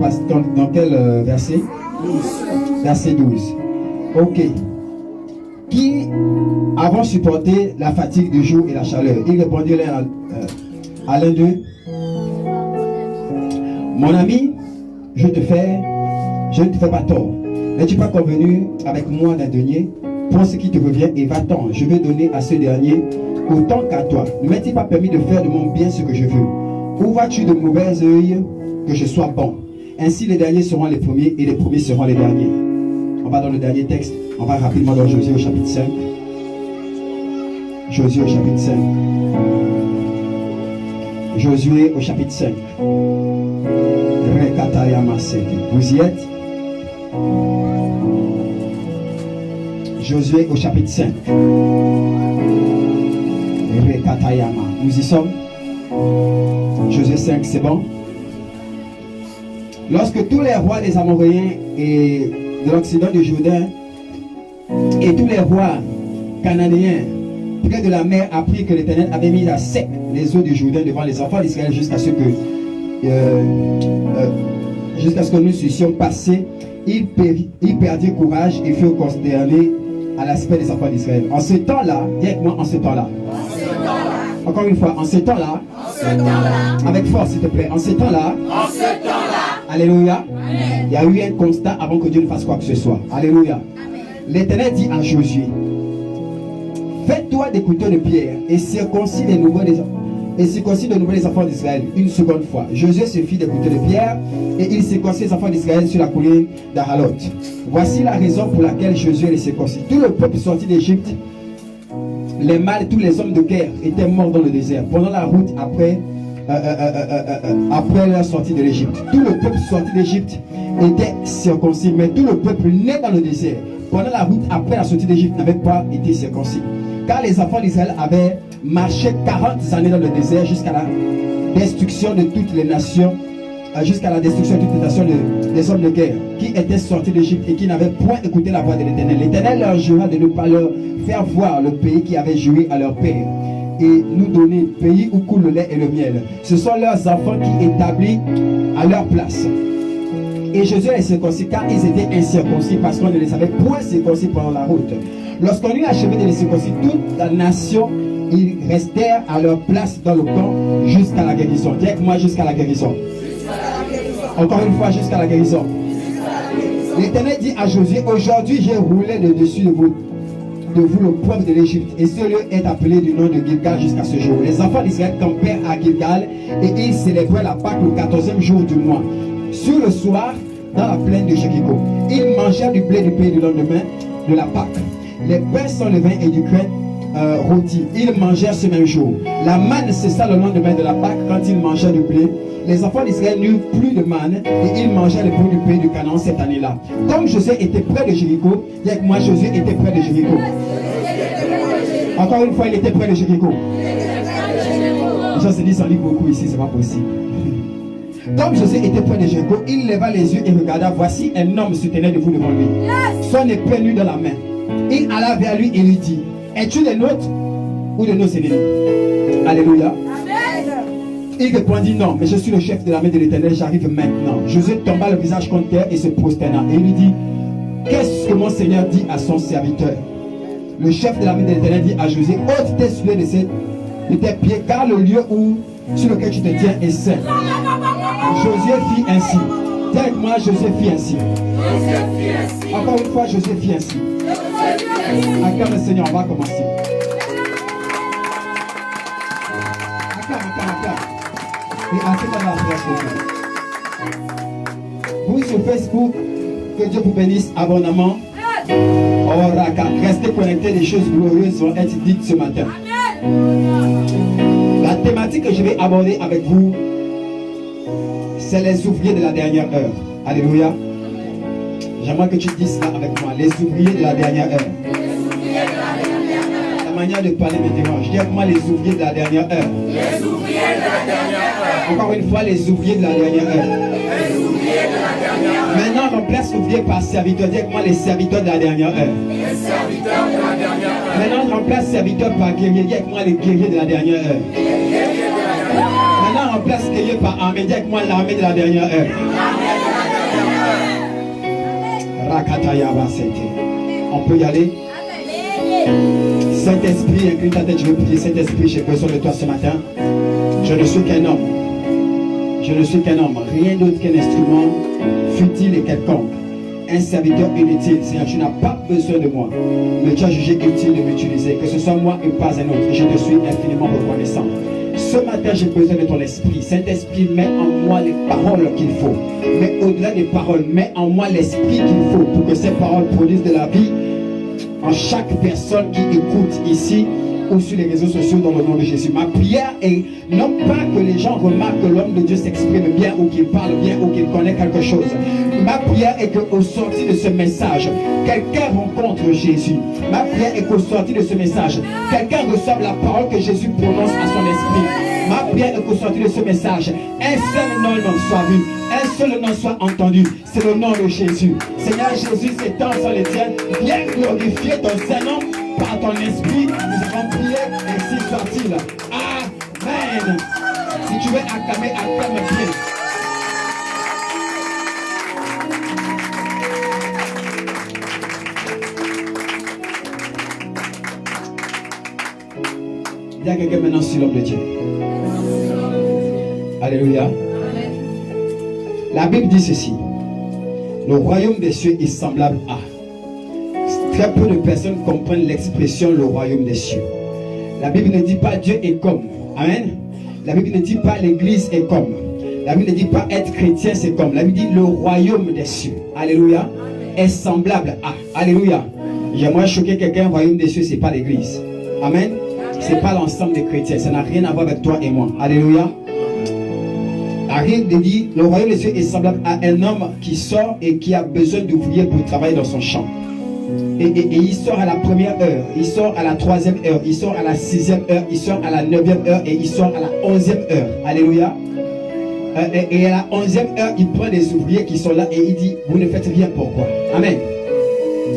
S4: verset? Verset 12. Ok. Qui avons supporté la fatigue du jour et la chaleur? Il répondit à l'un d'eux, mon ami, je ne te fais pas tort. N'es-tu pas convenu avec moi d'un denier? Prends ce qui te revient et va-t'en. Je vais donner à ce dernier autant qu'à toi. Ne m'est-il pas permis de faire de mon bien ce que je veux? Où vas-tu de mauvais œil que je sois bon? Ainsi les derniers seront les premiers et les premiers seront les derniers. On va dans le dernier texte. On va rapidement dans Josué au chapitre 5. Josué au chapitre 5. Josué au chapitre 5. Vous y êtes? Josué au chapitre 5. Nous y sommes. Josué 5, c'est bon? Lorsque tous les rois des Amoréens et de l'Occident du Jourdain et tous les rois cananéens près de la mer apprirent que l'Éternel avait mis à sec les eaux du Jourdain devant les enfants d'Israël jusqu'à ce que nous fussions passés, ils perdirent courage et furent consternés à l'aspect des enfants d'Israël. En ce temps-là, dis avec moi, en ce temps-là. Encore une fois, en ce temps-là. Avec force, s'il te plaît. En ce temps-là. Alléluia. Amen. Il y a eu un constat avant que Dieu ne fasse quoi que ce soit. Alléluia. L'Éternel dit à Josué, fais-toi des couteaux de pierre et circoncis de nouveau les enfants d'Israël une seconde fois. Josué se fit des couteaux de pierre et il circoncis les enfants d'Israël sur la colline d'Ahalot. Voici la raison pour laquelle Josué les circoncis. Tout le peuple sorti d'Égypte, les mâles, tous les hommes de guerre étaient morts dans le désert pendant la route après leur sortie de l'Égypte. Tout le peuple sorti d'Égypte était circoncis, mais tout le peuple né dans le désert pendant la route après la sortie d'Égypte n'avait pas été circoncis, car les enfants d'Israël avaient marché 40 années dans le désert jusqu'à la destruction de toutes les nations, des hommes de guerre qui étaient sortis d'Égypte et qui n'avaient point écouté la voix de l'Éternel. L'Éternel leur jura de ne pas leur faire voir le pays qui avait juré à leur père et nous donner pays où coule le lait et le miel. Ce sont leurs enfants qui établis à leur place. Et Josué les circoncis car ils étaient incirconcis parce qu'on ne les avait point circoncis pendant la route. Lorsqu'on eut achevé de les circoncis, toute la nation, ils restèrent à leur place dans le camp jusqu'à la guérison. Dis avec moi, jusqu'à la guérison. Encore une fois, jusqu'à la guérison. L'Éternel dit à Josué, aujourd'hui j'ai roulé le dessus de vous le peuple de l'Égypte, et ce lieu est appelé du nom de Gilgal jusqu'à ce jour. Les enfants d'Israël campèrent à Gilgal et ils célébraient la Pâque le 14e jour du mois. Sur le soir, dans la plaine de Jéricho, ils mangèrent du blé du pays du lendemain de la Pâque, les pains sans levain et du grain rôti. Ils mangèrent ce même jour. La manne cessa le lendemain de la Pâque quand ils mangèrent du blé. Les enfants d'Israël n'eurent plus de manne et ils mangèrent le fruit du pays du Canaan cette année-là. Comme Josué était près de Jéricho, dis avec moi, Josué était près de Jéricho. Encore une fois, il était près de Jéricho. Les gens se disent, ça lit beaucoup ici, c'est pas possible. Comme Josué était près de Jéricho, il leva les yeux et regarda, voici un homme se tenait debout devant lui, son épée nue dans la main. Il alla vers lui et lui dit, es-tu des nôtres ou de nos ennemis? Alléluia. Amen. Il répondit, non, mais je suis le chef de l'armée de l'Éternel, j'arrive maintenant. Josué tomba le visage contre terre et se prosterna. Et il lui dit, qu'est-ce que mon Seigneur dit à son serviteur? Le chef de l'armée de l'Éternel dit à Josué, ôte tes souliers de tes pieds, car le lieu sur lequel tu te tiens est saint. Josué fit ainsi. Dis avec moi, Joséphie ainsi. Encore une fois, Joséphie ainsi. Acclame le Seigneur, on va commencer. Acclame. Et acclame la prière. Vous sur Facebook, que Dieu vous bénisse abondamment. Restez connectés, des choses glorieuses vont être dites ce matin. La thématique que je vais aborder avec vous, c'est les ouvriers de la dernière heure. Alléluia. J'aimerais que tu dises ça avec moi. Les ouvriers de la dernière heure. La manière de parler me dérange. Dis avec moi les ouvriers de la dernière heure.
S3: Les ouvriers de la dernière heure.
S4: Encore une fois, les ouvriers de la dernière heure.
S3: Les ouvriers de la dernière heure.
S4: Maintenant, remplace ouvrier par serviteur. Dis avec moi les serviteurs de la dernière heure.
S3: Les serviteurs de la dernière heure.
S4: Maintenant, remplace serviteur par guerrier. Dis avec moi les guerriers de la dernière heure.
S3: Les guerriers de la dernière heure.
S4: Maintenant, remplace guerrier par armée. Dis avec moi l'armée de la dernière heure.
S3: L'armée de la dernière heure.
S4: Rakataya Basete. On peut y aller? Saint-Esprit, incline ta tête, je vais prier. Saint-Esprit, j'ai besoin de toi ce matin. Je ne suis qu'un homme. Je ne suis qu'un homme, rien d'autre qu'un instrument futile et quelconque. Un serviteur inutile. Seigneur, tu n'as pas besoin de moi, mais tu as jugé utile de m'utiliser, que ce soit moi et pas un autre. Et je te suis infiniment reconnaissant. Ce matin, j'ai besoin de ton esprit. Saint-Esprit, mets en moi les paroles qu'il faut. Mais au-delà des paroles, mets en moi l'esprit qu'il faut pour que ces paroles produisent de la vie en chaque personne qui écoute ici ou sur les réseaux sociaux dans le nom de Jésus. Ma prière est non pas que les gens remarquent que l'homme de Dieu s'exprime bien ou qu'il parle bien ou qu'il connaît quelque chose. Ma prière est qu'au sortir de ce message, quelqu'un rencontre Jésus. Ma prière est qu'au sortir de ce message, quelqu'un reçoive la parole que Jésus prononce à son esprit. Ma prière est qu'au sortir de ce message, un seul nom soit vu, un seul nom soit entendu. C'est le nom de Jésus. Seigneur Jésus, c'est temps sur les tiens. Viens glorifier ton Saint-Nom par ton esprit. Nous avons prié, ainsi soit-il. Amen. Si tu veux acclamer, acclame bien. Dis à quelqu'un maintenant sur l'homme de Dieu. Alléluia. La Bible dit ceci. Le royaume des cieux est semblable à. Très peu de personnes comprennent l'expression le royaume des cieux. La Bible ne dit pas Dieu est comme. Amen. La Bible ne dit pas l'église est comme. La Bible ne dit pas être chrétien c'est comme. La Bible dit le royaume des cieux. Alléluia. Est semblable à. Alléluia. J'aimerais choquer quelqu'un. Le royaume des cieux c'est pas l'église. Amen. C'est pas l'ensemble des chrétiens. Ça n'a rien à voir avec toi et moi. Alléluia. La Bible dit le royaume des cieux est semblable à un homme qui sort et qui a besoin d'ouvriers pour travailler dans son champ. Et il sort à la première heure, il sort à la troisième heure, il sort à la sixième heure, il sort à la neuvième heure et il sort à la 11e heure. Alléluia. Et à la 11e heure, il prend des ouvriers qui sont là et il dit, vous ne faites rien pourquoi? Amen.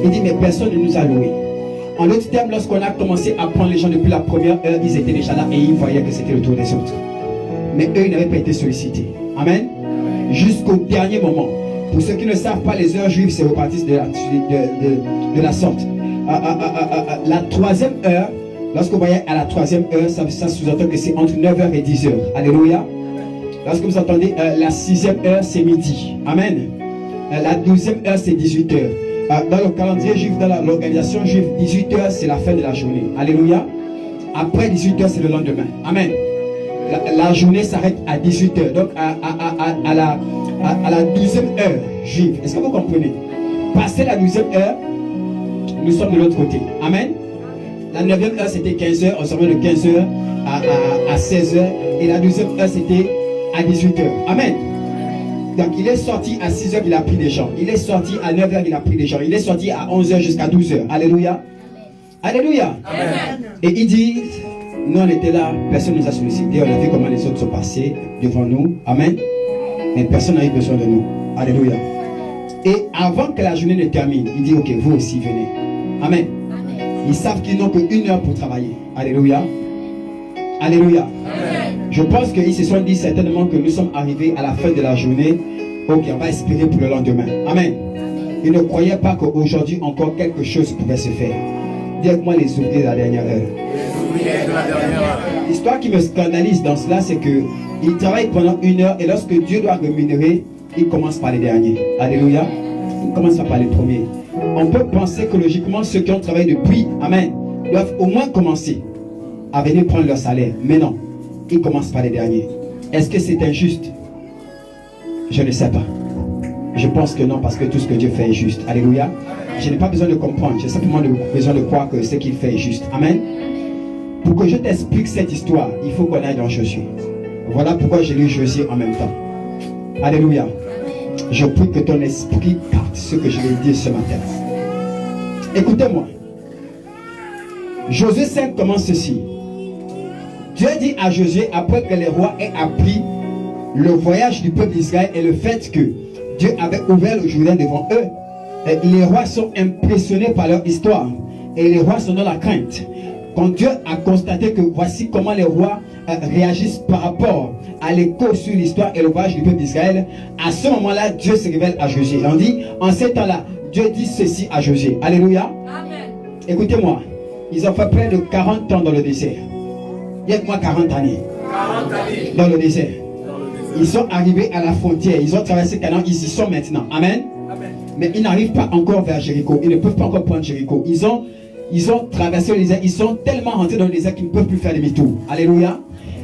S4: Il dit, mais personne ne nous a loués. En d'autres termes, lorsqu'on a commencé à prendre les gens depuis la première heure, ils étaient déjà là et ils voyaient que c'était le tour des autres. Mais eux, ils n'avaient pas été sollicités. Amen. Jusqu'au dernier moment. Pour ceux qui ne savent pas, les heures juives se repartissent de la sorte. La troisième heure, lorsque vous voyez à la troisième heure, ça sous-entend que c'est entre 9h et 10h. Alléluia. Lorsque vous entendez la sixième heure, c'est midi. Amen. La 12e heure, c'est 18h. Dans le calendrier juif, dans l'organisation juive, 18h, c'est la fin de la journée. Alléluia. Après 18h, c'est le lendemain. Amen. La journée s'arrête à 18h. Donc à la 12e heure juive. Est-ce que vous comprenez? Passé la 12e heure, nous sommes de l'autre côté. Amen. La 9e heure c'était 15h. On s'en va de 15h à 16h. Et la 12e heure c'était à 18h. Amen. Donc il est sorti à 6h, il a pris des gens. Il est sorti à 9h, il a pris des gens. Il est sorti à 11h jusqu'à 12h. Alléluia. Alléluia. Amen. Et il dit, nous on était là, personne ne nous a sollicité. On a vu comment les autres sont passés devant nous. Amen. Mais personne n'a eu besoin de nous. Alléluia. Et avant que la journée ne termine, il dit, ok, vous aussi venez. Amen. Ils savent qu'ils n'ont qu'une heure pour travailler. Alléluia. Alléluia. Amen. Je pense qu'ils se sont dit certainement que nous sommes arrivés à la fin de la journée. Ok, on va espérer pour le lendemain. Amen. Ils ne croyaient pas qu'aujourd'hui encore quelque chose pouvait se faire. Dites-moi les ouvriers de la dernière heure.
S3: Les ouvriers de la dernière heure.
S4: L'histoire qui me scandalise dans cela, c'est que ils travaillent pendant une heure et lorsque Dieu doit rémunérer, il commence par les derniers. Alléluia. Il commence pas par les premiers. On peut penser que logiquement, ceux qui ont travaillé depuis, amen, doivent au moins commencer à venir prendre leur salaire. Mais non, il commence par les derniers. Est-ce que c'est injuste? Je ne sais pas. Je pense que non, parce que tout ce que Dieu fait est juste. Alléluia. Je n'ai pas besoin de comprendre. J'ai simplement besoin de croire que ce qu'il fait est juste. Amen. Pour que je t'explique cette histoire, il faut qu'on aille dans Josué. Voilà pourquoi j'ai lu Josué en même temps. Alléluia. Je prie que ton esprit capte ce que je vais dire ce matin. Écoutez-moi. Josué 5 commence ceci. Dieu dit à Josué, après que les rois aient appris le voyage du peuple d'Israël et le fait que Dieu avait ouvert le Jourdain devant eux, les rois sont impressionnés par leur histoire et les rois sont dans la crainte. Quand Dieu a constaté que voici comment les rois réagissent par rapport à l'écho sur l'histoire et le voyage du peuple d'Israël, à ce moment-là, Dieu se révèle à Josué. On dit, en ces temps-là, Dieu dit ceci à Josué. Alléluia. Amen. Écoutez-moi, ils ont fait près de 40 ans dans le désert. Il y a que moi 40 années. 40 années. Dans le désert. Ils sont arrivés à la frontière. Ils ont traversé Canaan. Ils y sont maintenant. Amen. Amen. Mais ils n'arrivent pas encore vers Jéricho. Ils ne peuvent pas encore prendre Jéricho. Ils ont traversé le désert. Ils sont tellement rentrés dans le désert qu'ils ne peuvent plus faire demi-tour. Alléluia.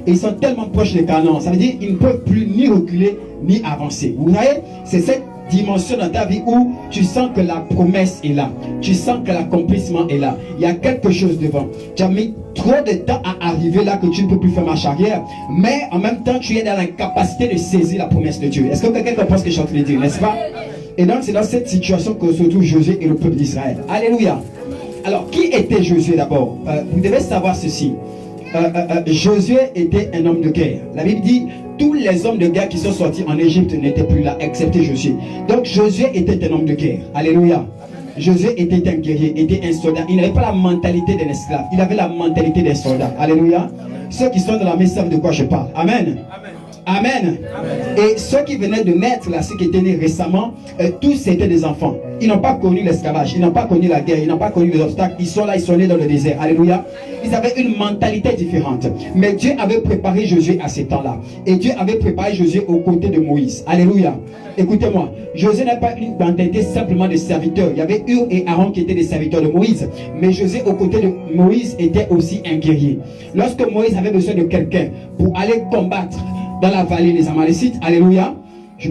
S4: Et ils sont tellement proches de Canaan. Ça veut dire qu'ils ne peuvent plus ni reculer ni avancer. Vous voyez, c'est cette dimension dans ta vie où tu sens que la promesse est là. Tu sens que l'accomplissement est là. Il y a quelque chose devant. Tu as mis trop de temps à arriver là que tu ne peux plus faire marche arrière. Mais en même temps, tu es dans l'incapacité de saisir la promesse de Dieu. Est-ce que quelqu'un comprend ce que je suis en train de dire, n'est-ce pas? Et donc, c'est dans cette situation que se trouve Josué et le peuple d'Israël. Alléluia. Alors, qui était Josué d'abord? Vous devez savoir ceci. Josué était un homme de guerre. La Bible dit, tous les hommes de guerre qui sont sortis en Égypte n'étaient plus là, excepté Josué. Donc Josué était un homme de guerre. Alléluia. Josué était un guerrier, était un soldat. Il n'avait pas la mentalité d'un esclave. Il avait la mentalité d'un soldat. Alléluia. Ceux qui sont dans la maison savent de quoi je parle. Amen. Amen. Et ceux qui venaient de naître là, ceux qui étaient nés récemment, tous étaient des enfants. Ils n'ont pas connu l'esclavage, ils n'ont pas connu la guerre, ils n'ont pas connu les obstacles. Ils sont là, ils sont nés dans le désert. Alléluia. Ils avaient une mentalité différente. Mais Dieu avait préparé Josué à ces temps-là. Et Dieu avait préparé Josué aux côtés de Moïse. Alléluia. Écoutez-moi, Josué n'a pas une mentalité simplement de serviteur. Il y avait Hur et Aaron qui étaient des serviteurs de Moïse. Mais Josué, aux côtés de Moïse, était aussi un guerrier. Lorsque Moïse avait besoin de quelqu'un pour aller combattre dans la vallée des Amalécites, alléluia,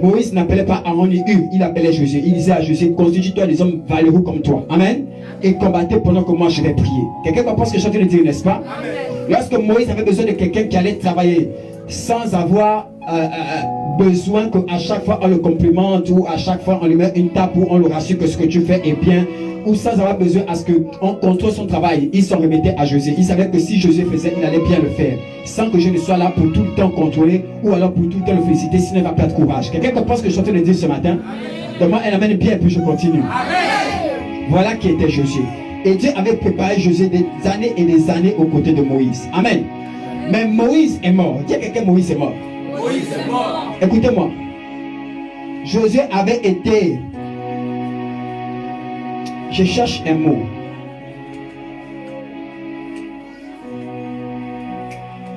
S4: Moïse n'appelait pas Aaron ni Hur, il appelait Josué. Il disait à Josué, constitue-toi des hommes valeureux comme toi. Amen. Et combattez pendant que moi je vais prier. Quelqu'un comprend ce que je suis en train de dire, n'est-ce pas? Amen. Lorsque Moïse avait besoin de quelqu'un qui allait travailler sans avoir besoin qu'à chaque fois on le complimente ou à chaque fois on lui met une tape ou on le rassure que ce que tu fais est bien, ou sans avoir besoin à ce qu'on contrôle son travail, il s'en remettait à Josué. Il savait que si Josué faisait, il allait bien le faire, sans que je ne sois là pour tout le temps contrôler ou alors pour tout le temps le féliciter, sinon il va perdre courage. Quelqu'un comprend ce que je suis en train de dire ce matin? Donne-moi un amen bien et puis je continue. Amen. Voilà qui était Josué. Et Dieu avait préparé Josué des années et des années aux côtés de Moïse. Amen. Mais Moïse est mort. Dis à quelqu'un, Moïse est mort. Moïse est mort. Écoutez-moi. Josué avait été... Je cherche un mot.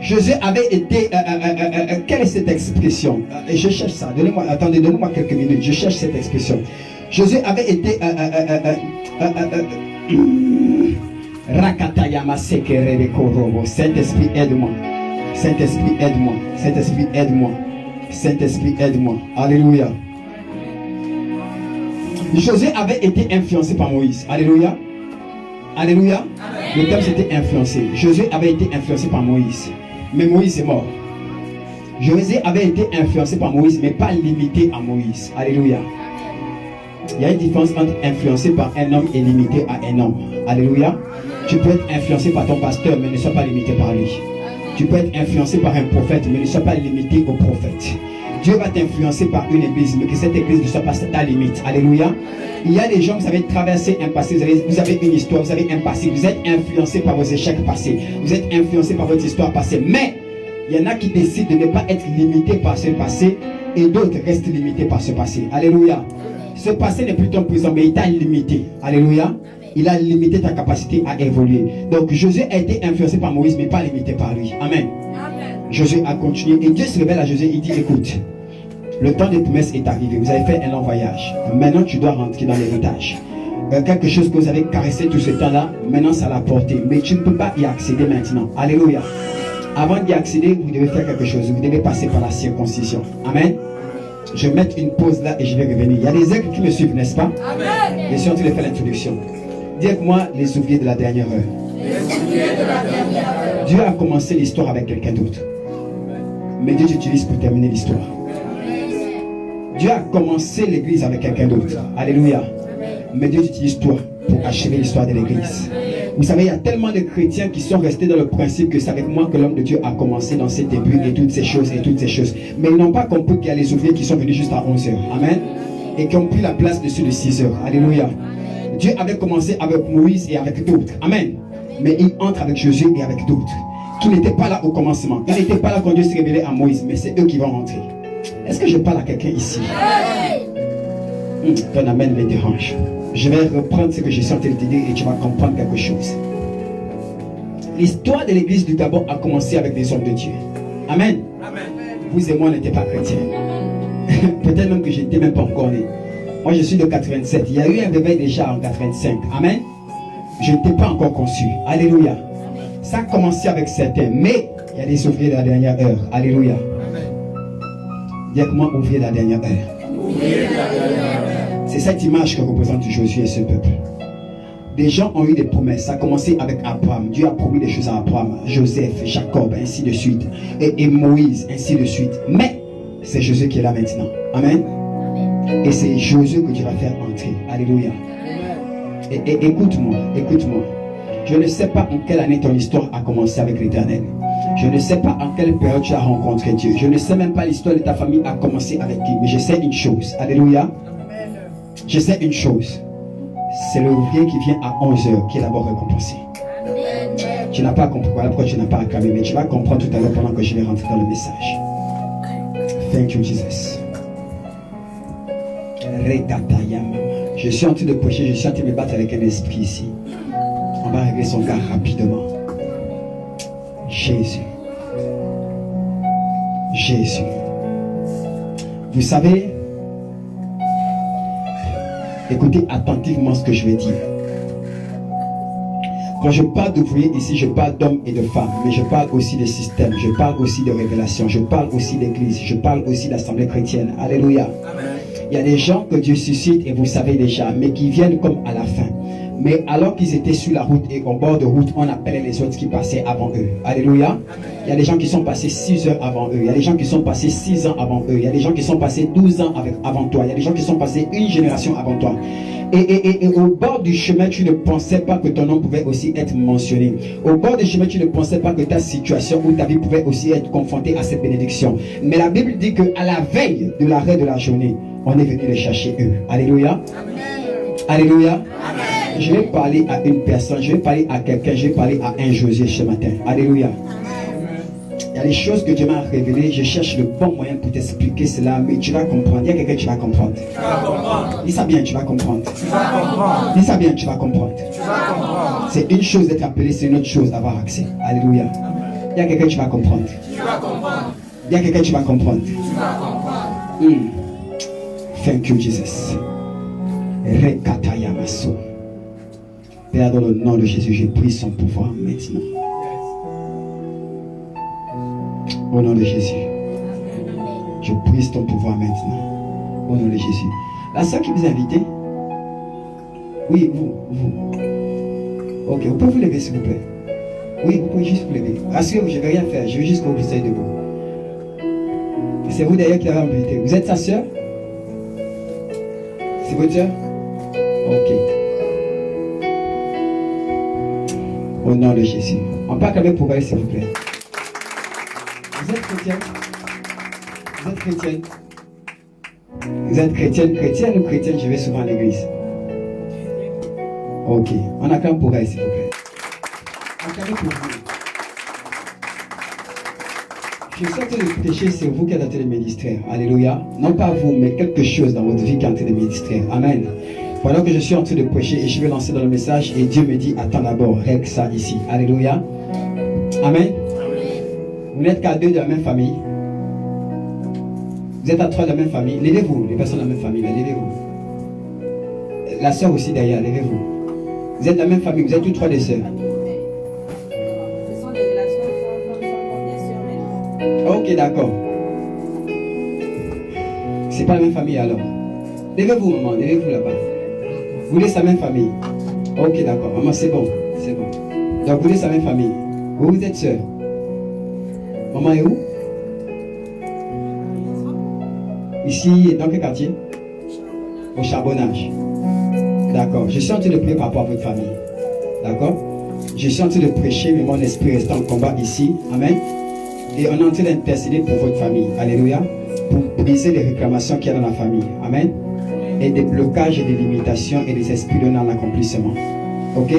S4: Josué avait été... quelle est cette expression? Je cherche ça. Donnez-moi, attendez, donnez-moi quelques minutes. Je cherche cette expression. Josué avait été... Rakatayama Sekerebe Korobo. Saint-Esprit, aide-moi. Saint-Esprit, aide-moi. Saint-Esprit, aide-moi. Saint-Esprit, aide-moi. Alléluia. Josué avait été influencé par Moïse. Alléluia. Alléluia. Le terme c'était influencé. Josué avait été influencé par Moïse. Mais Moïse est mort. Josué avait été influencé par Moïse, mais pas limité à Moïse. Alléluia. Il y a une différence entre influencé par un homme et limité à un homme. Alléluia. Tu peux être influencé par ton pasteur, mais ne sois pas limité par lui. Tu peux être influencé par un prophète, mais ne sois pas limité au prophète. Dieu va t'influencer par une église, mais que cette église ne soit pas ta limite. Alléluia. Il y a des gens, vous avez traversé un passé, vous avez une histoire, vous avez un passé, vous êtes influencé par vos échecs passés, vous êtes influencé par votre histoire passée. Mais il y en a qui décident de ne pas être limités par ce passé et d'autres restent limités par ce passé. Alléluia. Ce passé n'est plus ton présent, mais il t'a limité. Alléluia. Il a limité ta capacité à évoluer. Donc Josué a été influencé par Moïse, mais pas limité par lui. Amen. Amen. Josué a continué et Dieu se révèle à Josué. Il dit, écoute, Le temps des promesses est arrivé. Vous avez fait un long voyage. Maintenant, tu dois rentrer dans l'héritage. Quelque chose que vous avez caressé tout ce temps-là, maintenant ça l'a porté. Mais tu ne peux pas y accéder maintenant. Alléluia. Avant d'y accéder, vous devez faire quelque chose. Vous devez passer par la circoncision. Amen. Je vais mettre une pause là et je vais revenir. Il y a des aigles qui me suivent, n'est-ce pas? Amen. Je suis en train de faire l'introduction. Dites-moi les ouvriers de la dernière heure.
S3: Les ouvriers de la dernière heure.
S4: Dieu a commencé l'histoire avec quelqu'un d'autre. Mais Dieu t'utilise pour terminer l'histoire. Dieu a commencé l'église avec quelqu'un d'autre. Alléluia. Mais Dieu t'utilise toi pour achever l'histoire de l'église. Vous savez, il y a tellement de chrétiens qui sont restés dans le principe que c'est avec moi que l'homme de Dieu a commencé dans ses débuts et toutes ces choses et toutes ces choses. Mais ils n'ont pas compris qu'il y a les ouvriers qui sont venus juste à 11h. Amen. Et qui ont pris la place de ceux de 6h. Alléluia. Dieu avait commencé avec Moïse et avec d'autres. Amen. Mais il entre avec Josué et avec d'autres qui n'étaient pas là au commencement. Ils n'étaient pas là quand Dieu s'est révélé à Moïse. Mais c'est eux qui vont rentrer. Est-ce que je parle à quelqu'un ici? Ton amen me dérange. Je vais reprendre ce que je suis en train de te dire et tu vas comprendre quelque chose. L'histoire de l'église du Gabon a commencé avec des hommes de Dieu. Amen. Amen. Vous et moi n'étions pas chrétiens. Peut-être même que je n'étais même pas encore né. Moi je suis de 87. Il y a eu un réveil déjà en 85. Amen. Je n'étais pas encore conçu. Alléluia. Ça a commencé avec certains. Mais il y a des ouvriers de la dernière heure. Alléluia. Dites-moi ouvrier de la dernière heure.
S3: Ouvrier de la dernière heure.
S4: C'est cette image que représente Josué et ce peuple. Des gens ont eu des promesses. Ça a commencé avec Abraham. Dieu a promis des choses à Abraham, Joseph, Jacob, ainsi de suite. Et Moïse, ainsi de suite. Mais c'est Josué qui est là maintenant. Amen. Et c'est Josué que Dieu va faire entrer. Alléluia. Et écoute-moi, écoute-moi. Je ne sais pas en quelle année ton histoire a commencé avec l'Éternel. Je ne sais pas en quelle période tu as rencontré Dieu. Je ne sais même pas l'histoire de ta famille a commencé avec qui. Mais je sais une chose. Alléluia. Je sais une chose. C'est le ouvrier qui vient à 11h qui est d'abord récompensé. Tu n'as pas compris. Voilà pourquoi tu n'as pas acclamé. Mais tu vas comprendre tout à l'heure pendant que je vais rentrer dans le message. Thank you, Jesus. Je suis en train de prêcher. Je suis en train de me battre avec un esprit ici. On va régler son cas rapidement. Jésus. Jésus. Vous savez, écoutez attentivement ce que je vais dire. Quand je parle d'ouvriers ici, je parle d'hommes et de femmes, mais je parle aussi des systèmes, je parle aussi de révélation, je parle aussi d'église, je parle aussi d'assemblée chrétienne. Alléluia. Amen. Il y a des gens que Dieu suscite et vous savez déjà, mais qui viennent comme à la fin. Mais alors qu'ils étaient sur la route et au bord de route, on appelait les autres qui passaient avant eux. Alléluia. Il y a des gens qui sont passés 6 heures avant eux. Il y a des gens qui sont passés 6 ans avant eux. Il y a des gens qui sont passés 12 ans avant toi. Il y a des gens qui sont passés une génération avant toi. Et au bord du chemin, tu ne pensais pas que ton nom pouvait aussi être mentionné. Au bord du chemin, tu ne pensais pas que ta situation ou ta vie pouvait aussi être confrontée à cette bénédiction. Mais la Bible dit qu'à la veille de l'arrêt de la journée, on est venu les chercher eux. Alléluia. Amen. Alléluia. Amen. Je vais parler à une personne, je vais parler à quelqu'un, je vais parler à un Josué ce matin. Alléluia. Il y a des choses que Dieu m'a révélées. Je cherche le bon moyen pour t'expliquer cela, mais tu vas comprendre. Il y a quelqu'un, tu vas comprendre.
S3: Tu vas comprendre.
S4: Dis ça bien, tu vas comprendre.
S3: Tu vas comprendre.
S4: Dis ça bien, tu vas comprendre.
S3: Tu vas comprendre.
S4: C'est une chose d'être appelé, c'est une autre chose d'avoir accès. Alléluia. Il y a quelqu'un, tu vas comprendre.
S3: Tu vas comprendre.
S4: Il y a quelqu'un, tu vas comprendre.
S3: Tu vas comprendre.
S4: Thank you, Jesus. Rekatayamaso. Père, dans le nom de Jésus, je prie son pouvoir maintenant. Au nom de Jésus. Je prie ton pouvoir maintenant. Au nom de Jésus. La sœur qui vous a invité. Oui, vous. Ok, vous pouvez vous lever s'il vous plaît. Oui, vous pouvez juste vous lever. Rassurez-vous, je ne vais rien faire. Je veux juste que vous soyez debout. C'est vous d'ailleurs qui l'avez invité. Vous êtes sa sœur? C'est votre sœur? Ok. Au nom de Jésus. On peut acclamer pour elle s'il vous plaît. Vous êtes chrétienne? Vous êtes chrétienne? Vous êtes chrétienne ou chrétienne? Je vais souvent à l'église. Ok. On acclame pour elle s'il vous plaît. Acclamez pour vous. Je suis en train de pécher, c'est vous qui êtes en train de me distraire. Alléluia. Non pas vous, mais quelque chose dans votre vie qui est en train de me distraire. Amen. Pendant que je suis en train de prêcher et je vais lancer dans le message et Dieu me dit, attends d'abord, règle ça ici. Alléluia. Amen. Vous n'êtes qu'à deux de la même famille. Vous êtes à 3 de la même famille. Levez-vous, les personnes de la même famille, levez-vous. La soeur aussi derrière, levez-vous. Vous êtes de la même famille, vous êtes tous 3 des sœurs.
S5: Ce sont des relations des sœurs.
S4: Ok, d'accord. C'est pas la même famille alors. Levez-vous, maman, levez-vous là-bas. Vous êtes la même famille. Ok, d'accord. Maman, c'est bon, c'est bon. Donc, vous êtes la même famille. Vous êtes sœurs. Maman est où? Ici, dans quel quartier? Au Charbonnage. D'accord. Je suis en train de prier par rapport à votre famille. D'accord? Je suis en train de prêcher, mais mon esprit reste en combat ici. Amen. Et on est en train d'intercéder pour votre famille. Alléluia. Pour briser les réclamations qu'il y a dans la famille. Amen. Et des blocages et des limitations et des esprits de non-accomplissement. Ok?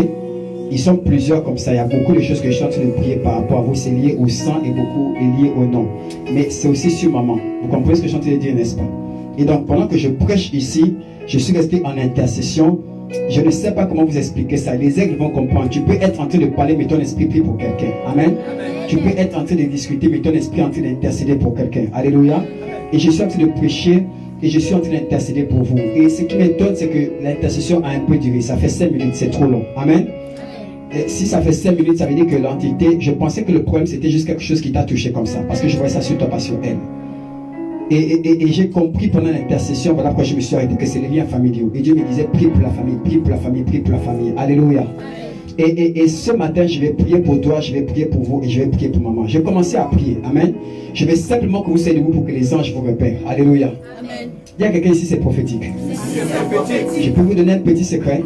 S4: Ils sont plusieurs comme ça. Il y a beaucoup de choses que je suis en train de prier par rapport à vous. C'est lié au sang et beaucoup est lié au nom. Mais c'est aussi sur maman. Vous comprenez ce que je suis en train de dire, n'est-ce pas? Et donc, pendant que je prêche ici, je suis resté en intercession. Je ne sais pas comment vous expliquer ça. Les aigles vont comprendre. Tu peux être en train de parler, mais ton esprit prie pour quelqu'un. Amen. Tu peux être en train de discuter, mais ton esprit est en train d'intercéder pour quelqu'un. Alléluia. Et je suis en train de prêcher et je suis en train d'intercéder pour vous. Et ce qui m'étonne, c'est que l'intercession a un peu duré. Ça fait 5 minutes, c'est trop long. Amen. Et si ça fait 5 minutes, ça veut dire que l'entité, je pensais que le problème c'était juste quelque chose qui t'a touché comme ça. Parce que je voyais ça sur toi, pas sur elle. Et j'ai compris pendant l'intercession, voilà pourquoi je me suis arrêté, que c'est les liens familiaux. Et Dieu me disait, prie pour la famille, prie pour la famille, prie pour la famille. Alléluia. Et ce matin, je vais prier pour toi, je vais prier pour vous et je vais prier pour maman. J'ai commencé à prier. Amen. Je vais simplement que vous soyez debout pour que les anges vous repèrent. Alléluia. Amen. Il y a quelqu'un ici, c'est prophétique. Je peux vous donner un petit secret.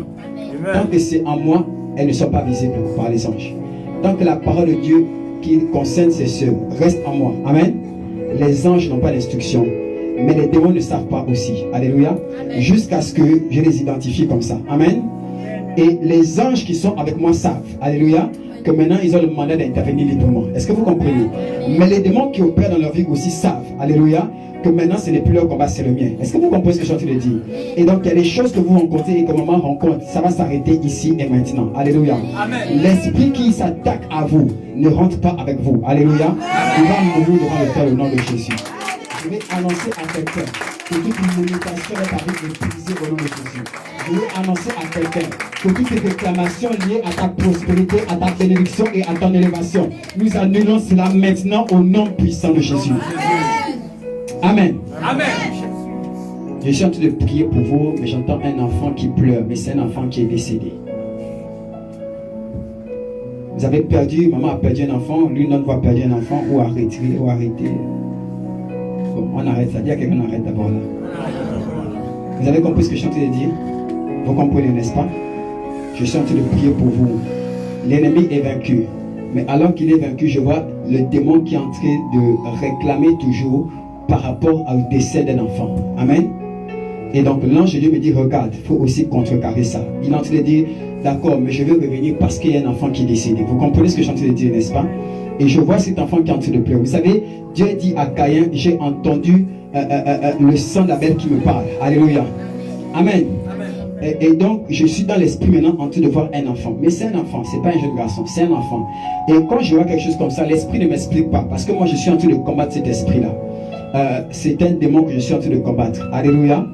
S4: Tant que c'est en moi, elles ne sont pas visibles par les anges. Tant que la parole de Dieu qui concerne ces soeurs reste en moi. Amen. Les anges n'ont pas d'instruction. Mais les démons ne savent pas aussi. Alléluia. Jusqu'à ce que je les identifie comme ça. Amen. Et les anges qui sont avec moi savent. Alléluia. Que maintenant ils ont le mandat d'intervenir librement. Est-ce que vous comprenez? Mais les démons qui opèrent dans leur vie aussi savent. Alléluia. Que maintenant ce n'est plus leur combat, c'est le mien. Est-ce que vous comprenez ce que je suis en train de dire? Et donc il y a des choses que vous rencontrez et que maman rencontre. Ça va s'arrêter ici et maintenant. Alléluia. L'esprit qui s'attaque à vous ne rentre pas avec vous. Alléluia. Il va mourir devant le Père au nom de Jésus. Je vais annoncer à quelqu'un que toute limitation est avec le brisée au nom de Jésus. Je vais annoncer à quelqu'un que toutes les réclamations liées à ta prospérité, à ta bénédiction et à ton élévation, nous annulons cela maintenant au nom puissant de Jésus. Amen. Amen. Je suis en train de prier pour vous, mais j'entends un enfant qui pleure, mais c'est un enfant qui est décédé. Vous avez perdu, maman a perdu un enfant, lui, notre voix a perdu un enfant, ou arrêté. Bon, on arrête ça. Dis à quelqu'un, on arrête d'abord là. Vous avez compris ce que je suis en train de dire? Vous comprenez, n'est-ce pas? Je suis en train de prier pour vous. L'ennemi est vaincu. Mais alors qu'il est vaincu, je vois le démon qui est en train de réclamer toujours par rapport au décès d'un enfant. Amen. Et donc l'ange de Dieu me dit, regarde, il faut aussi contrecarrer ça. Il est en train de dire, d'accord, mais je vais revenir parce qu'il y a un enfant qui est décédé. Vous comprenez ce que je suis en train de dire, n'est-ce pas? Et je vois cet enfant qui est en train de pleurer. Vous savez, Dieu dit à Caïn, j'ai entendu le sang d'Abel qui me parle. Alléluia. Amen. Et donc, je suis dans l'esprit maintenant en train de voir un enfant. Mais c'est un enfant, c'est pas un jeune garçon, c'est un enfant. Et quand je vois quelque chose comme ça, l'esprit ne m'explique pas. Parce que moi, je suis en train de combattre cet esprit-là. C'est un démon que je suis en train de combattre. Alléluia.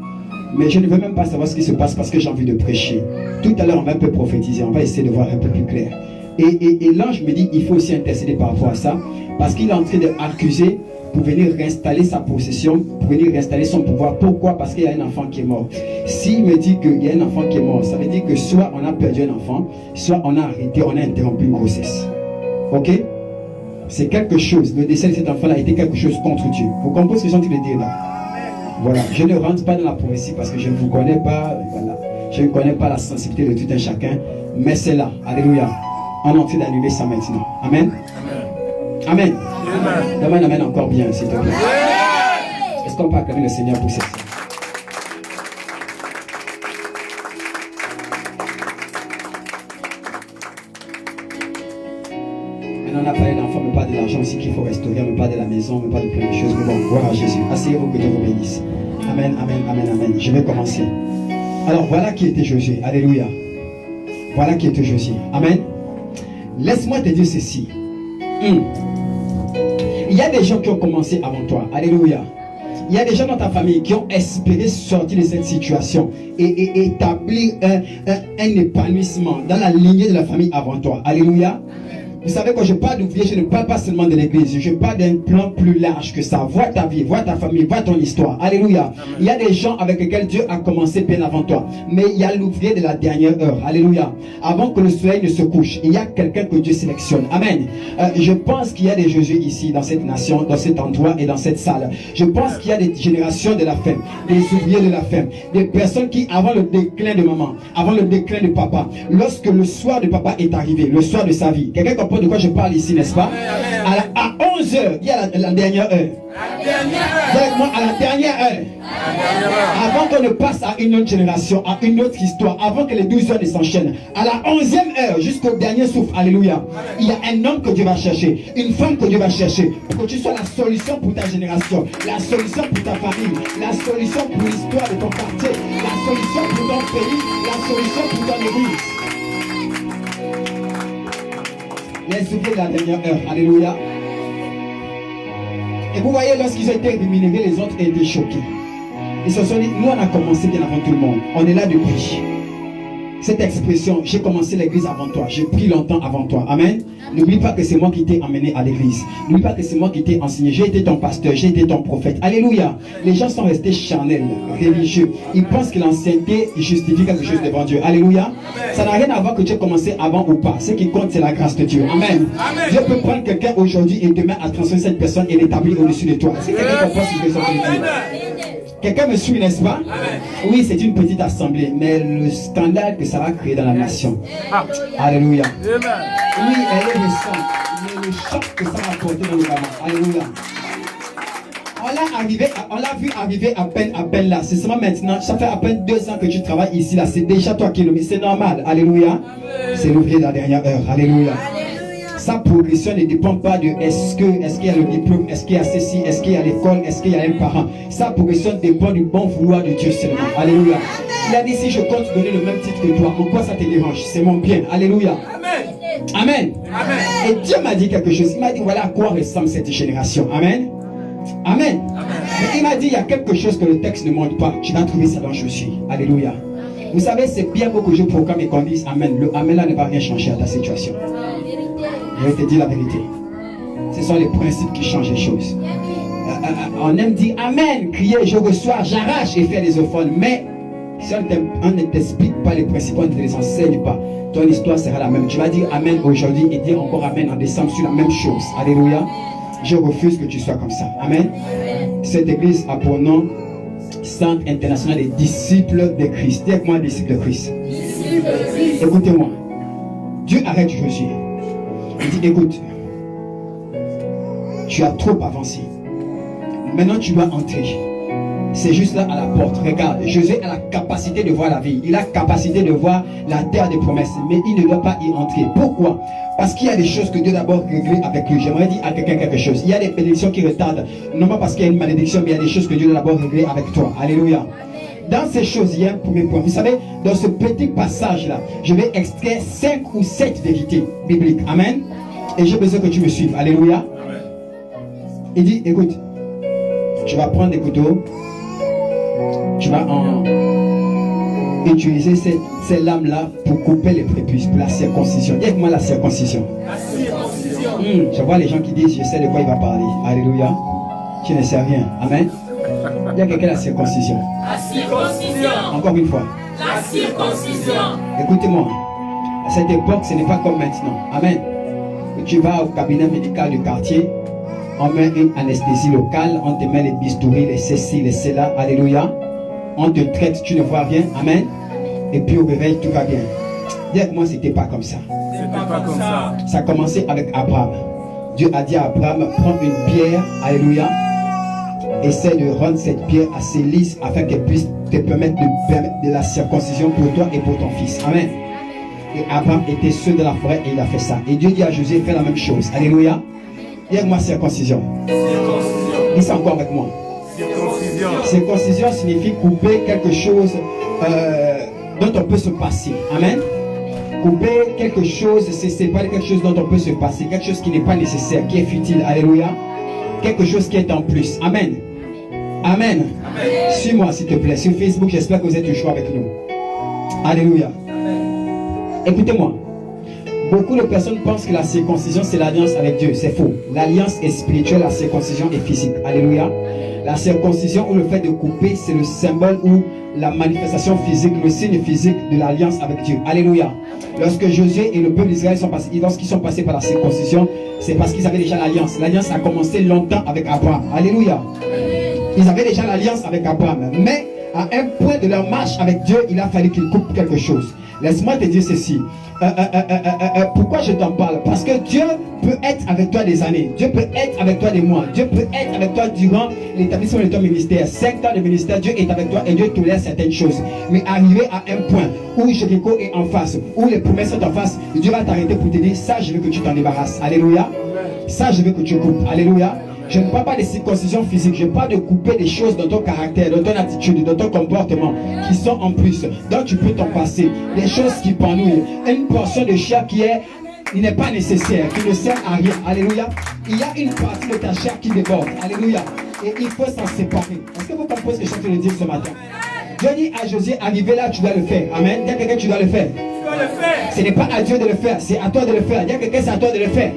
S4: Mais je ne veux même pas savoir ce qui se passe parce que j'ai envie de prêcher. Tout à l'heure, on va un peu prophétiser. On va essayer de voir un peu plus clair. Et l'ange me dit, il faut aussi intercéder par rapport à ça. Parce qu'il est en train d'accuser pour venir réinstaller sa possession, pour venir réinstaller son pouvoir. Pourquoi? Parce qu'il y a un enfant qui est mort. S'il me dit qu'il y a un enfant qui est mort, ça veut dire que soit on a perdu un enfant, soit on a arrêté, on a interrompu une grossesse. Ok? C'est quelque chose. Le décès de cet enfant-là a été quelque chose contre Dieu. Vous comprenez ce que j'ai envie de dire là? Voilà. Je ne rentre pas dans la prophétie parce que je ne vous connais pas. Voilà. Je ne connais pas la sensibilité de tout un chacun. Mais c'est là. Alléluia. On est en train d'annuler ça maintenant. Amen. Amen. Amen. Amen encore bien, s'il te plaît. Est-ce qu'on peut acclamer le Seigneur pour cette chose? Maintenant, on a parlé d'enfants, mais pas de l'argent aussi qu'il faut restaurer, mais pas de la maison, mais pas de plein de choses. Mais bon, gloire à Jésus. Asseyez-vous, que Dieu vous bénisse. Amen, amen, amen, amen. Je vais commencer. Alors, voilà qui était Josué. Alléluia. Voilà qui était Josué. Amen. Laisse-moi te dire ceci. Il y a des gens qui ont commencé avant toi. Alléluia. Il y a des gens dans ta famille qui ont espéré sortir de cette situation et établir un épanouissement dans la lignée de la famille avant toi. Alléluia. Vous savez, quand je parle d'ouvrier, je ne parle pas seulement de l'église. Je parle d'un plan plus large que ça. Vois ta vie, vois ta famille, vois ton histoire. Alléluia. Il y a des gens avec lesquels Dieu a commencé bien avant toi. Mais il y a l'ouvrier de la dernière heure. Alléluia. Avant que le soleil ne se couche, il y a quelqu'un que Dieu sélectionne. Amen. Je pense qu'il y a des Jésus ici, dans cette nation, dans cet endroit et dans cette salle. Je pense qu'il y a des générations de la femme, des ouvriers de la femme, des personnes qui, avant le déclin de maman, avant le déclin de papa, lorsque le soir de papa est arrivé, le soir de sa vie, quelqu'un comprend de quoi je parle ici, n'est-ce pas? À 11h, il y a la dernière heure. Moi, à la dernière heure. Avant qu'on ne passe à une autre génération, à une autre histoire, avant que les 12 heures ne s'enchaînent, à la 11e heure, jusqu'au dernier souffle, alléluia, il y a un homme que Dieu va chercher, une femme que Dieu va chercher, pour que tu sois la solution pour ta génération, la solution pour ta famille, la solution pour l'histoire de ton quartier, la solution pour ton pays, la solution pour ton église. Les ouvriers de la dernière heure, alléluia. Et vous voyez, lorsqu'ils ont été rémunérés, les autres étaient choqués. Ils se sont dit, nous on a commencé bien avant tout le monde. On est là depuis. Cette expression, j'ai commencé l'église avant toi, j'ai pris longtemps avant toi. Amen. N'oublie pas que c'est moi qui t'ai emmené à l'église. N'oublie pas que c'est moi qui t'ai enseigné. J'ai été ton pasteur, j'ai été ton prophète. Alléluia. Les gens sont restés charnels, religieux. Ils pensent que l'ancienneté justifie quelque chose devant Dieu. Alléluia. Ça n'a rien à voir que tu aies commencé avant ou pas. Ce qui compte, c'est la grâce de Dieu. Amen. Dieu peut prendre quelqu'un aujourd'hui et demain à transformer cette personne et l'établir au-dessus de toi. Est-ce que quelqu'un comprend ce que je suis en train de dire? Quelqu'un me suit, n'est-ce pas? Oui, c'est une petite assemblée, mais le scandale que ça va créer dans la nation. Alléluia. Oui, elle est récente, mais le choc que ça va apporter dans le moment. Alléluia. On l'a vu arriver à peine là. C'est seulement maintenant. Ça fait à peine 2 ans que tu travailles ici là. C'est déjà toi qui le mets. C'est normal. Alléluia. C'est l'ouvrier de la dernière heure. Alléluia. Sa progression ne dépend pas de est-ce qu'il y a le diplôme, est-ce qu'il y a ceci, est-ce qu'il y a l'école, est-ce qu'il y a un parent. Sa progression dépend du bon vouloir de Dieu seulement. Alléluia. Il a dit si je compte donner le même titre que toi, en quoi ça te dérange? C'est mon bien. Alléluia. Amen. Amen. Et Dieu m'a dit quelque chose. Il m'a dit voilà à quoi ressemble cette génération. Amen. Amen. Mais il m'a dit il y a quelque chose que le texte ne montre pas. Tu vas trouver ça dans Josué. Alléluia. Vous savez, c'est bien beau que je proclame et qu'on dise Amen. Le Amen là ne va rien changer à ta situation. Je vais te dire la vérité. Ce sont les principes qui changent les choses. On aime dire Amen, crier, je reçois, j'arrache et faire des offrandes. Mais si on ne t'explique pas les principes, on ne te les enseigne pas, ton histoire sera la même. Tu vas dire Amen aujourd'hui et dire encore Amen en décembre sur la même chose. Alléluia. Je refuse que tu sois comme ça. Amen. Cette église a pour nom Centre international des disciples de Christ. Dis avec moi, disciples de Christ. Écoutez-moi. Dieu arrête Josué. Il dit écoute, tu as trop avancé. Maintenant tu dois entrer. C'est juste là à la porte. Regarde, Josué a la capacité de voir la vie. Il a la capacité de voir la terre des promesses. Mais il ne doit pas y entrer. Pourquoi? Parce qu'il y a des choses que Dieu d'abord réglé avec lui. J'aimerais dire à quelqu'un quelque chose. Il y a des bénédictions qui retardent. Non pas parce qu'il y a une malédiction, mais il y a des choses que Dieu doit d'abord régler avec toi. Alléluia. Dans ces choses, il y a un premier point. Vous savez, dans ce petit passage-là, je vais extraire 5 ou 7 vérités bibliques. Amen. Et j'ai besoin que tu me suives. Alléluia. Il dit, écoute, tu vas prendre des couteaux. Tu vas utiliser ces lames-là pour couper les prépuces, pour la circoncision. Dis avec moi la circoncision. La circoncision. Je vois les gens qui disent, je sais de quoi il va parler. Alléluia. Tu ne sais rien. Amen. Il y a quelqu'un la circoncision. La circoncision. Encore une fois. La circoncision. Écoutez-moi. À cette époque, ce n'est pas comme maintenant. Amen. Tu vas au cabinet médical du quartier. On met une anesthésie locale. On te met les bistouris, les ceci, les cela. Alléluia. On te traite, tu ne vois rien. Amen. Et puis au réveil, tout va bien. Dis avec moi, c'était pas comme ça. C'est pas comme ça. Ça a commencé avec Abraham. Dieu a dit à Abraham, prends une pierre. Alléluia. Essaie de rendre cette pierre assez lisse afin qu'elle puisse te permettre de la circoncision pour toi et pour ton fils. Amen. Et Abraham était seul dans la forêt et il a fait ça. Et Dieu dit à Josué, fais la même chose. Alléluia. Dis avec moi circoncision. Dis ça encore avec moi. Circoncision. Circoncision signifie couper quelque chose dont on peut se passer. Amen. Couper quelque chose, c'est séparer quelque chose dont on peut se passer. Quelque chose qui n'est pas nécessaire, qui est futile. Alléluia. Quelque chose qui est en plus. Amen. Amen. Suis-moi s'il te plaît sur Facebook, j'espère que vous êtes toujours avec nous. Alléluia. Écoutez-moi. Beaucoup de personnes pensent que la circoncision c'est l'alliance avec Dieu. C'est faux. L'alliance est spirituelle, la circoncision est physique. Alléluia. La circoncision ou le fait de couper, c'est le symbole ou la manifestation physique, le signe physique de l'alliance avec Dieu. Alléluia. Lorsque Josué et le peuple d'Israël sont passés, lorsqu'ils sont passés par la circoncision, c'est parce qu'ils avaient déjà l'alliance. L'alliance a commencé longtemps avec Abraham. Alléluia. Ils avaient déjà l'alliance avec Abraham. Mais à un point de leur marche avec Dieu, il a fallu qu'ils coupent quelque chose. Laisse-moi te dire ceci. Pourquoi je t'en parle? Parce que Dieu peut être avec toi des années. Dieu peut être avec toi des mois. Dieu peut être avec toi durant l'établissement de ton ministère. 5 ans de ministère, Dieu est avec toi et Dieu tolère certaines choses. Mais arrivé à un point où Jéricho est en face, où les promesses sont en face, Dieu va t'arrêter pour te dire, ça je veux que tu t'en débarrasses. Alléluia. Ça je veux que tu coupes. Alléluia. Je ne parle pas de circoncision physique, je parle de couper des choses dans ton caractère, dans ton attitude, dans ton comportement, qui sont en plus, dont tu peux t'en passer. Des choses qui pendouillent, une portion de chair qui n'est pas nécessaire, qui ne sert à rien. Alléluia. Il y a une partie de ta chair qui déborde. Alléluia. Et il faut s'en séparer. Est-ce que vous comprenez ce que je suis en train de dire ce matin? Dieu dit à Josué, arrivé là, tu dois le faire. Amen. Dis à quelqu'un, tu dois le faire. Ce n'est pas à Dieu de le faire, c'est à toi de le faire. Dis à quelqu'un, c'est à toi de le faire.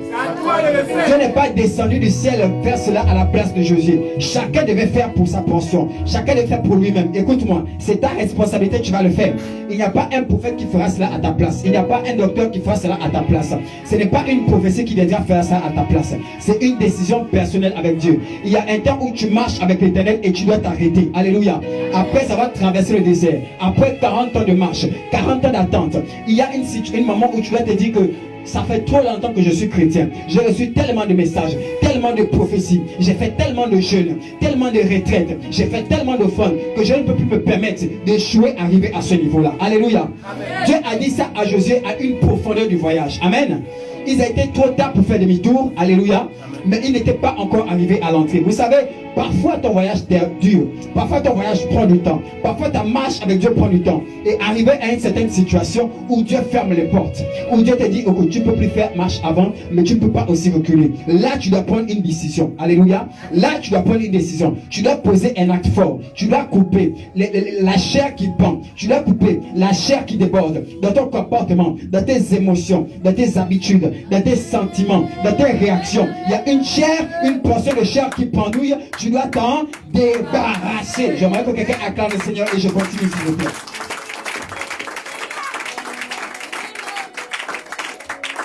S4: Dieu n'est pas descendu du ciel faire cela à la place de Josué. Chacun devait faire pour sa portion. Chacun devait faire pour lui-même. Écoute-moi, c'est ta responsabilité, tu vas le faire. Il n'y a pas un prophète qui fera cela à ta place. Il n'y a pas un docteur qui fera cela à ta place. Ce n'est pas une prophétie qui viendra faire ça à ta place. C'est une décision personnelle avec Dieu. Il y a un temps où tu marches avec l'Éternel et tu dois t'arrêter. Alléluia. Après avoir traversé le désert, après 40 ans de marche, 40 ans d'attente, il y a une moment où tu dois te dire que ça fait trop longtemps que je suis chrétien. J'ai reçu tellement de messages, tellement de prophéties. J'ai fait tellement de jeûnes, tellement de retraites. J'ai fait tellement de fun que je ne peux plus me permettre d'échouer, arriver à ce niveau-là. Alléluia. Amen. Dieu a dit ça à Josué à une profondeur du voyage. Amen. Ils étaient trop tard pour faire demi-tour. Alléluia. Mais ils n'étaient pas encore arrivés à l'entrée. Vous savez, parfois ton voyage dure. Parfois ton voyage prend du temps. Parfois ta marche avec Dieu prend du temps. Et arriver à une certaine situation où Dieu ferme les portes. Où Dieu te dit, ok, tu ne peux plus faire marche avant, mais tu ne peux pas aussi reculer. Là, tu dois prendre une décision. Alléluia. Là, tu dois prendre une décision. Tu dois poser un acte fort. Tu dois couper la chair qui pend. Tu dois couper la chair qui déborde dans ton comportement, dans tes émotions, dans tes habitudes, dans tes sentiments, dans tes réactions. Il y a une chair, une portion de chair qui pendouille. Tu dois t'en débarrasser. J'aimerais que quelqu'un acclame le Seigneur et je continue s'il vous plaît.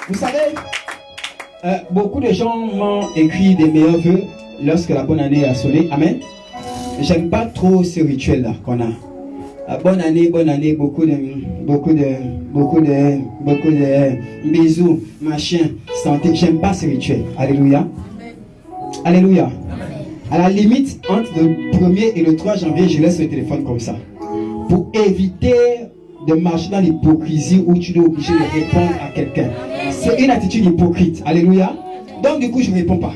S4: Vous savez, beaucoup de gens m'ont écrit des meilleurs vœux lorsque la bonne année a sonné. Amen. J'aime pas trop ce rituel-là qu'on a. Bonne année, beaucoup de bisous, machin, santé. J'aime pas ce rituel. Alléluia. Alléluia. À la limite, entre le 1er et le 3 janvier, je laisse le téléphone comme ça. Pour éviter de marcher dans l'hypocrisie où tu dois obligé de répondre à quelqu'un. C'est une attitude hypocrite. Alléluia. Donc du coup, je ne réponds pas.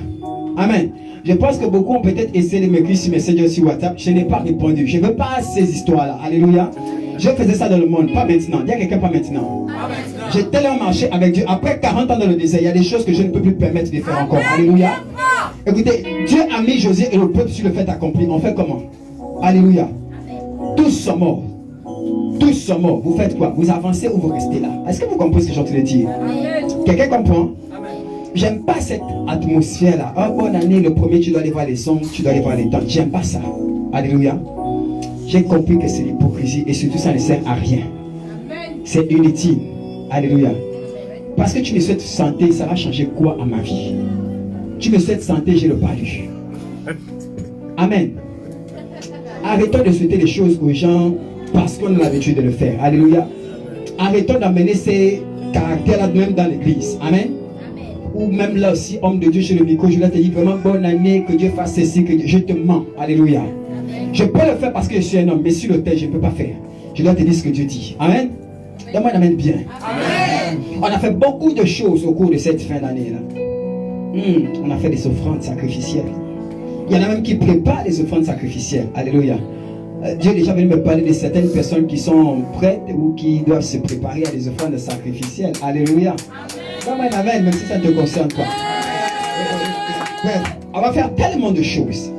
S4: Amen. Je pense que beaucoup ont peut-être essayé de m'écrire sur Messenger, sur WhatsApp. Je n'ai pas répondu. Je ne veux pas ces histoires-là. Alléluia. Je faisais ça dans le monde. Pas maintenant. Dis à quelqu'un, pas maintenant. J'ai tellement marché avec Dieu. Après 40 ans dans le désert, il y a des choses que je ne peux plus permettre de faire encore. Alléluia. Écoutez, Dieu a mis Josué et le peuple sur le fait accompli. On fait comment? Alléluia. Tous sont morts. Tous sont morts. Vous faites quoi? Vous avancez ou vous restez là? Est-ce que vous comprenez ce que j'ai en train de dire? Quelqu'un comprend? J'aime pas cette atmosphère-là. Oh, bonne année, le premier, tu dois aller voir les sons, tu dois aller voir les temps. J'aime pas ça. Alléluia. J'ai compris que c'est l'hypocrisie et surtout ça ne sert à rien. C'est inutile. Alléluia. Parce que tu me souhaites santé, ça va changer quoi à ma vie? Tu me souhaites santé, j'ai le palu. Amen. Arrêtons de souhaiter les choses aux gens parce qu'on a l'habitude de le faire. Alléluia. Arrêtons d'amener ces caractères-là même dans l'église. Amen. Ou même là aussi, homme de Dieu chez le micro, je dois te dire vraiment bonne année, que Dieu fasse ceci, que je te mens. Alléluia. Amen. Je peux le faire parce que je suis un homme, mais sur le terre, je ne peux pas faire. Je dois te dire ce que Dieu dit. Amen. Donne-moi un amen bien. Amen. On a fait beaucoup de choses au cours de cette fin d'année-là. On a fait des offrandes sacrificielles. Il y en a même qui préparent les offrandes sacrificielles. Alléluia. Dieu est déjà venu me parler de certaines personnes qui sont prêtes ou qui doivent se préparer à des offrandes sacrificielles. Alléluia. Amen, amen, même si ça ne te concerne pas. On va faire tellement de choses.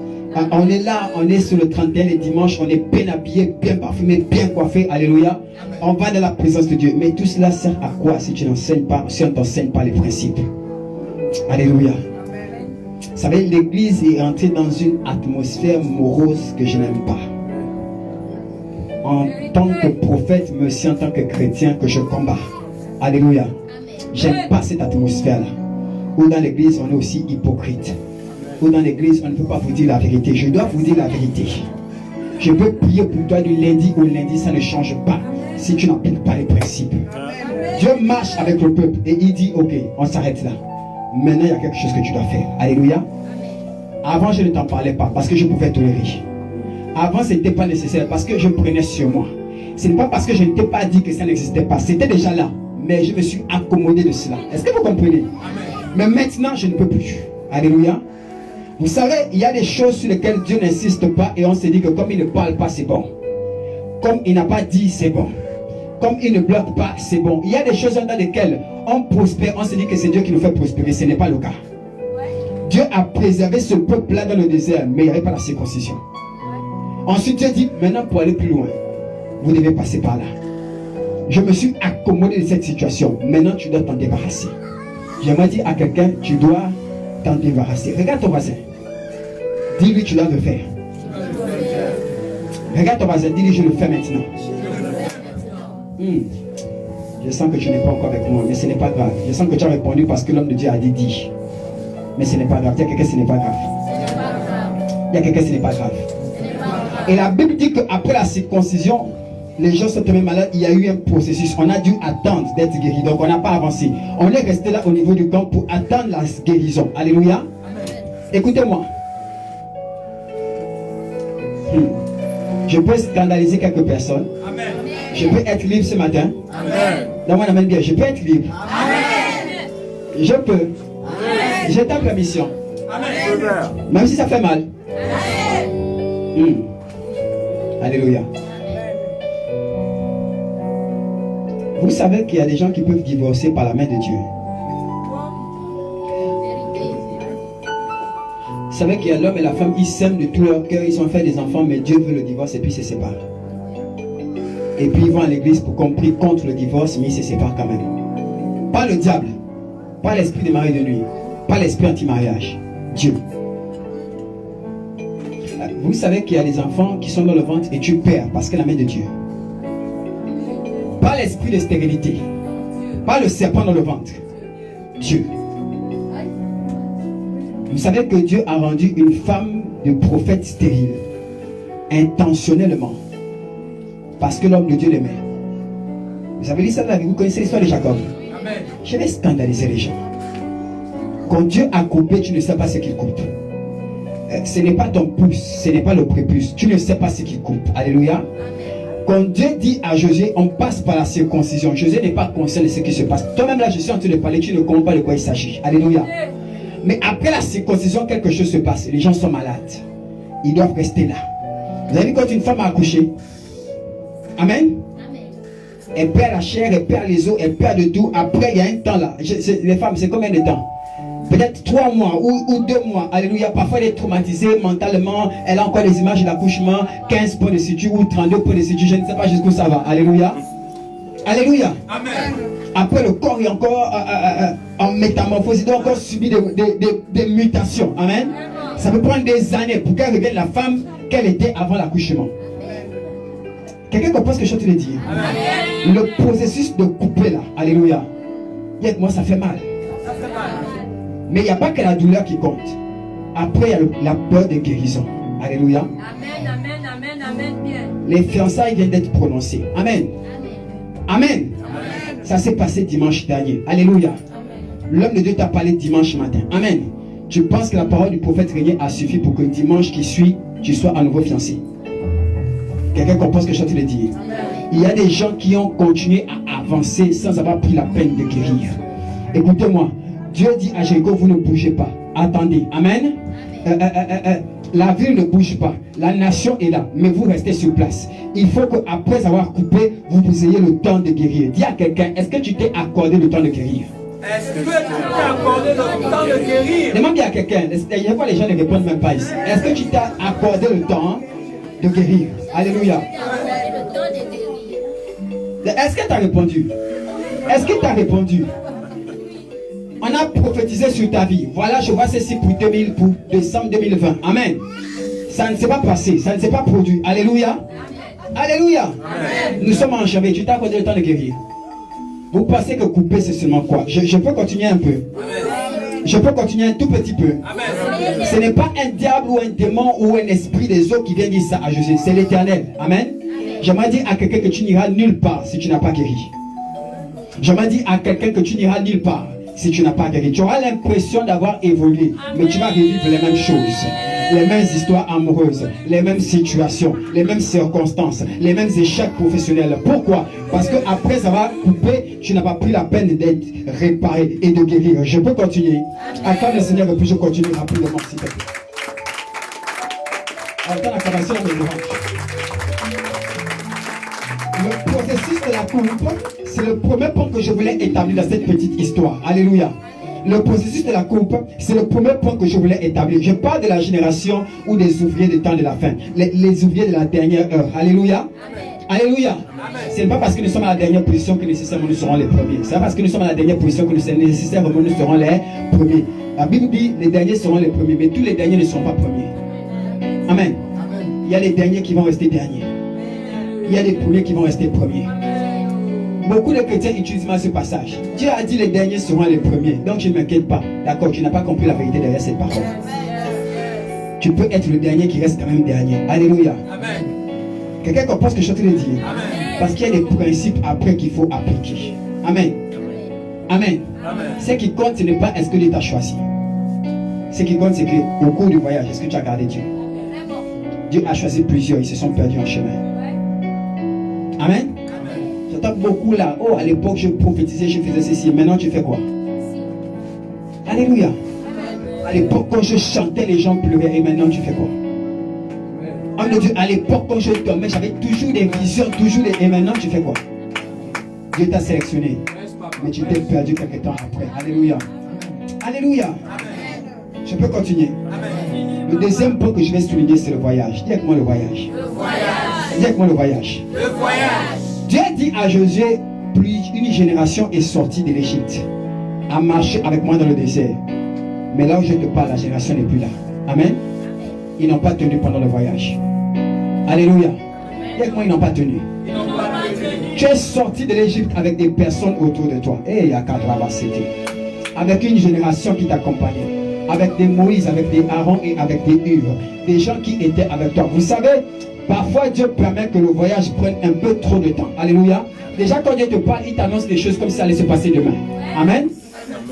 S4: On est là, on est sur le 31 les dimanches, on est bien habillé, bien parfumé, bien coiffé, alléluia. On va dans la présence de Dieu. Mais tout cela sert à quoi si tu n'enseignes pas, si on ne t'enseigne pas les principes? Alléluia. Vous savez, l'église est entrée dans une atmosphère morose que je n'aime pas. En tant que prophète, mais aussi en tant que chrétien que je combats. Alléluia. J'aime pas cette atmosphère-là. Ou dans l'église, on est aussi hypocrite. Ou dans l'église, on ne peut pas vous dire la vérité. Je dois vous dire la vérité. Je peux prier pour toi du lundi au lundi, ça ne change pas si tu n'appliques pas les principes. Dieu marche avec le peuple et il dit, ok, on s'arrête là. Maintenant, il y a quelque chose que tu dois faire. Alléluia. Avant, je ne t'en parlais pas parce que je pouvais tolérer. Avant, ce n'était pas nécessaire parce que je prenais sur moi. Ce n'est pas parce que je ne t'ai pas dit que ça n'existait pas. C'était déjà là. Mais je me suis accommodé de cela. Est-ce que vous comprenez? Mais maintenant, je ne peux plus. Alléluia. Vous savez, il y a des choses sur lesquelles Dieu n'insiste pas et on se dit que comme il ne parle pas, c'est bon. Comme il n'a pas dit, c'est bon. Comme il ne bloque pas, c'est bon. Il y a des choses dans lesquelles on prospère, on se dit que c'est Dieu qui nous fait prospérer. Ce n'est pas le cas. Dieu a préservé ce peuple-là dans le désert, mais il n'y avait pas la circoncision. Ensuite, Dieu dit, maintenant pour aller plus loin, vous devez passer par là. Je me suis accommodé de cette situation. Maintenant, tu dois t'en débarrasser. J'aimerais dire à quelqu'un, tu dois t'en débarrasser. Regarde ton voisin. Dis-lui, tu dois le faire. Regarde ton voisin, dis-lui, je le fais maintenant. Je sens que tu n'es pas encore avec moi, mais ce n'est pas grave. Je sens que tu as répondu parce que l'homme de Dieu a dit. Mais ce n'est pas grave. Il y a quelqu'un, ce n'est pas grave. Il y a quelqu'un, ce n'est pas grave. Et la Bible dit qu'après la circoncision, les gens sont tombés malades. Il y a eu un processus. On a dû attendre d'être guéri. Donc on n'a pas avancé. On est resté là au niveau du camp pour attendre la guérison. Alléluia. Écoutez-moi. Je peux scandaliser quelques personnes. Amen. Je peux être libre ce matin. Amen. Amène bien. Je peux être libre. Amen. Je peux. J'ai ta permission. Amen. Même si ça fait mal. Amen. Alléluia. Vous savez qu'il y a des gens qui peuvent divorcer par la main de Dieu. Vous savez qu'il y a l'homme et la femme, ils s'aiment de tout leur cœur, ils ont fait des enfants, mais Dieu veut le divorce et puis ils se séparent. Et puis ils vont à l'église pour compris contre le divorce, mais ils se séparent quand même. Pas le diable, pas l'esprit de mari de nuit, pas l'esprit anti-mariage, Dieu. Vous savez qu'il y a des enfants qui sont dans le ventre et tu perds parce que la main de Dieu. Pas l'esprit de stérilité, pas le serpent dans le ventre, Dieu. Vous savez que Dieu a rendu une femme de prophète stérile intentionnellement parce que l'homme de Dieu l'aimait. Vous avez lu ça dans la Bible, vous connaissez l'histoire de Jacob. Amen. Je vais scandaliser les gens. Quand Dieu a coupé, tu ne sais pas ce qu'il coupe. Ce n'est pas ton pouce, ce n'est pas le prépuce. Tu ne sais pas ce qu'il coupe. Alléluia. Amen. Quand Dieu dit à Josué, on passe par la circoncision. Josué n'est pas conscient de ce qui se passe. Toi-même là, je suis en train de parler, tu ne comprends pas de quoi il s'agit. Alléluia. Mais après la circoncision, quelque chose se passe. Les gens sont malades. Ils doivent rester là. Vous avez vu quand une femme a accouché? Amen. Elle perd la chair, elle perd les os, elle perd de tout. Après, il y a un temps là. Les femmes, c'est combien de temps? Peut-être 3 mois ou 2 mois. Alléluia. Parfois, elle est traumatisée mentalement. Elle a encore les images de l'accouchement. 15 points de suture ou 32 points de suture. Je ne sais pas jusqu'où ça va. Alléluia. Alléluia. Amen. Après, le corps est encore en métamorphose. Il doit encore subir des mutations. Amen. Ça peut prendre des années pour qu'elle revienne la femme qu'elle était avant l'accouchement. Quelqu'un comprend ce que je suis en train de dire? Amen. Le processus de couper là. Alléluia. Moi, ça fait mal. Ça fait mal. Mais il n'y a pas que la douleur qui compte. Après, il y a la peur de guérison. Alléluia. Amen, amen, amen, amen, bien. Les fiançailles viennent d'être prononcées. Amen. Amen. Amen. Ça s'est passé dimanche dernier. Alléluia. L'homme de Dieu t'a parlé dimanche matin. Amen. Tu penses que la parole du prophète Régnier a suffi pour que dimanche qui suit, tu sois à nouveau fiancé? Quelqu'un comprend ce que je suis en train de dire? Il y a des gens qui ont continué à avancer sans avoir pris la peine de guérir. Écoutez-moi. Dieu dit à Jéricho, vous ne bougez pas. Attendez. Amen. La ville ne bouge pas. La nation est là. Mais vous restez sur place. Il faut qu'après avoir coupé, vous ayez le temps de guérir. Dis à quelqu'un, est-ce que tu t'es accordé le temps de guérir?
S3: Est-ce que tu t'es accordé le temps de guérir?
S4: Demande bien à quelqu'un. Il y a quoi les gens ne répondent même pas ici. Est-ce que tu t'as accordé le temps de guérir? Alléluia. Est-ce que tu as répondu? Est-ce que tu as répondu? On a prophétisé sur ta vie. Voilà, je vois ceci pour décembre 2020. Amen. Ça ne s'est pas passé, ça ne s'est pas produit. Alléluia. Alléluia. Amen. Nous sommes en janvier. Tu t'as accordé le temps de guérir. Vous pensez que couper c'est seulement quoi? Je peux continuer un peu. Amen. Je peux continuer un tout petit peu. Amen. Ce n'est pas un diable ou un démon ou un esprit des eaux qui vient dire ça à Jésus. C'est l'Éternel. Amen. J'aimerais dire à quelqu'un que tu n'iras nulle part si tu n'as pas guéri. J'aimerais dire à quelqu'un que tu n'iras nulle part si tu n'as pas guéri. Tu auras l'impression d'avoir évolué, mais tu vas revivre les mêmes choses. Les mêmes histoires amoureuses, les mêmes situations, les mêmes circonstances, les mêmes échecs professionnels. Pourquoi? Parce que après avoir coupé, tu n'as pas pris la peine d'être réparé et de guérir. Je peux continuer. Attends le Seigneur, puis je continue rapidement, s'il te plaît. Attends la commencé dans le Le processus de la coupe, c'est le premier point que je voulais établir dans cette petite histoire. Alléluia. Le processus de la coupe, c'est le premier point que je voulais établir. Je parle de la génération ou des ouvriers du temps de la fin. Les ouvriers de la dernière heure. Alléluia. Alléluia. Ce n'est pas parce que nous sommes à la dernière position que nécessairement nous serons les premiers. C'est pas parce que nous sommes à la dernière position que nécessairement nous serons les premiers. La Bible dit les derniers seront les premiers, mais tous les derniers ne sont pas premiers. Amen. Il y a les derniers qui vont rester derniers. Il y a les premiers qui vont rester premiers. Beaucoup de chrétiens utilisent mal ce passage. Dieu a dit les derniers seront les premiers. Donc je ne m'inquiète pas. D'accord, tu n'as pas compris la vérité derrière cette parole. Tu peux être le dernier qui reste quand même dernier. Alléluia. Amen. Quelqu'un comprend ce que je suis en train de dire? Amen. Parce qu'il y a des principes après qu'il faut appliquer. Amen. Amen. Amen. Ce qui compte, ce n'est pas est-ce que Dieu t'a choisi. Ce qui compte, c'est qu'au cours du voyage, est-ce que tu as gardé Dieu? Dieu a choisi plusieurs, ils se sont perdus en chemin. Amen. J'entends beaucoup là. Oh, à l'époque, je prophétisais, je faisais ceci. Maintenant, tu fais quoi? Alléluia. À l'époque, quand je chantais, les gens pleuraient. Et maintenant, tu fais quoi? Homme de Dieu, à l'époque, quand je dormais, j'avais toujours des visions, toujours des... Et maintenant, tu fais quoi? Dieu t'a sélectionné. Mais tu t'es perdu quelque temps après. Alléluia. Alléluia. Je peux continuer. Le deuxième point que je vais souligner, c'est le voyage. Dis avec moi le voyage. Le voyage. Dis avec moi le voyage. Le voyage. Dieu dit à Josué, une génération est sortie de l'Égypte, a marché avec moi dans le désert. Mais là où je te parle, la génération n'est plus là. Amen. Ils n'ont pas tenu pendant le voyage. Alléluia. Dis avec moi, ils n'ont pas tenu. Tu es sorti de l'Égypte avec des personnes autour de toi. Et avec une génération qui t'accompagnait. Avec des Moïse, avec des Aaron et avec des Hur. Des gens qui étaient avec toi. Vous savez, parfois Dieu permet que le voyage prenne un peu trop de temps. Alléluia. Déjà quand Dieu te parle, il t'annonce des choses comme si ça allait se passer demain. Amen.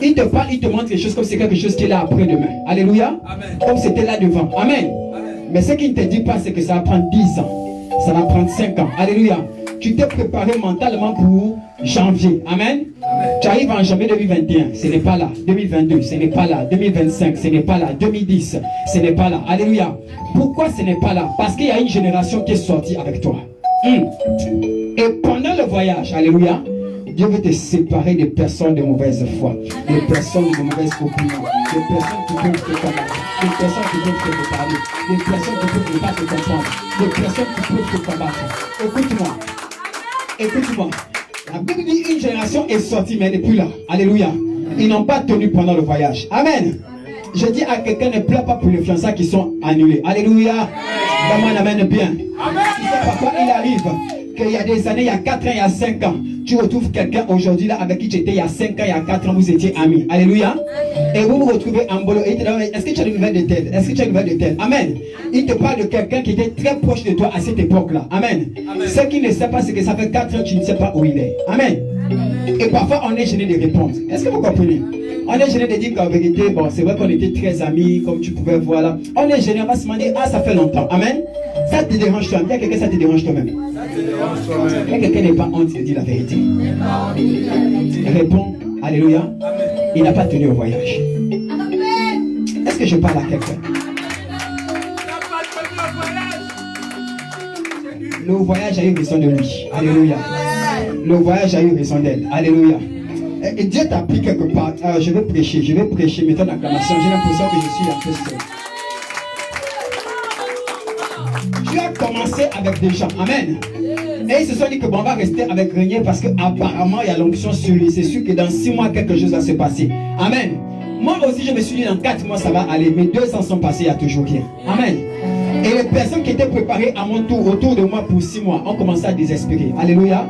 S4: Il te parle, il te montre les choses comme si c'est quelque chose qui est là après demain. Alléluia. Amen. Comme c'était là devant. Amen. Amen. Mais ce qu'il ne te dit pas, c'est que ça va prendre 10 ans. Ça va prendre 5 ans. Alléluia. Tu t'es préparé mentalement pour janvier. Amen. Amen. Tu arrives en janvier 2021, ce n'est pas là. 2022, ce n'est pas là. 2025, ce n'est pas là. 2010, ce n'est pas là. Alléluia. Pourquoi ce n'est pas là? Parce qu'il y a une génération qui est sortie avec toi. Et pendant le voyage, alléluia, Dieu veut te séparer des personnes de mauvaise foi, des personnes de mauvaise opinion, des personnes qui peuvent te combattre, des personnes qui peuvent te parler, des personnes qui peuvent ne pas te comprendre, des personnes qui peuvent te combattre. Écoute-moi. Écoute-moi. La Bible dit une génération est sortie, mais elle n'est plus là. Alléluia. Ils n'ont pas tenu pendant le voyage. Amen. Je dis à quelqu'un, ne pleure pas pour les fiançailles qui sont annulées. Alléluia. Donne-moi un amen bien. Tu sais parfois il arrive qu'il y a des années, il y a 4 ans, il y a 5 ans, tu retrouves quelqu'un aujourd'hui là avec qui tu étais il y a 5 ans, il y a 4 ans, vous étiez amis. Alléluia. Et vous vous retrouvez en boulot et il te dit, est-ce que tu as des nouvelles de tel? Est-ce que tu as des nouvelles de tel? Amen. Il te parle de quelqu'un qui était très proche de toi à cette époque-là. Amen. Ce qu'il ne sait pas, c'est que ça fait 4 ans que tu ne sais pas où il est. Amen. Et parfois, on est gêné de répondre. Est-ce que vous comprenez? On est gêné de dire qu'en vérité, bon, c'est vrai qu'on était très amis, comme tu pouvais voir là. On est gêné, on va se demander, ah, ça fait longtemps. Amen. Ça te dérange toi-même. Il y a quelqu'un, ça te dérange toi-même. Il y a quelqu'un qui n'est pas honte de dire la vérité. Réponds, alléluia. Il n'a pas tenu au voyage. Est-ce que je parle à quelqu'un? Le voyage a eu raison de lui. Alléluia. Le voyage a eu raison d'elle. Alléluia. Et Dieu t'a pris quelque part. Alors, je vais prêcher, mettons l'acclamation. J'ai l'impression que je suis un peu seul. Tu as commencé avec des gens. Amen. Et ils se sont dit que bon, on va rester avec Régnier parce qu'apparemment il y a l'onction sur lui. C'est sûr que dans 6 mois, quelque chose va se passer. Amen. Moi aussi, je me suis dit dans 4 mois, ça va aller. Mais 2 ans sont passés, il y a toujours rien. Amen. Et les personnes qui étaient préparées à mon tour, autour de moi pour 6 mois, ont commencé à désespérer. Alléluia.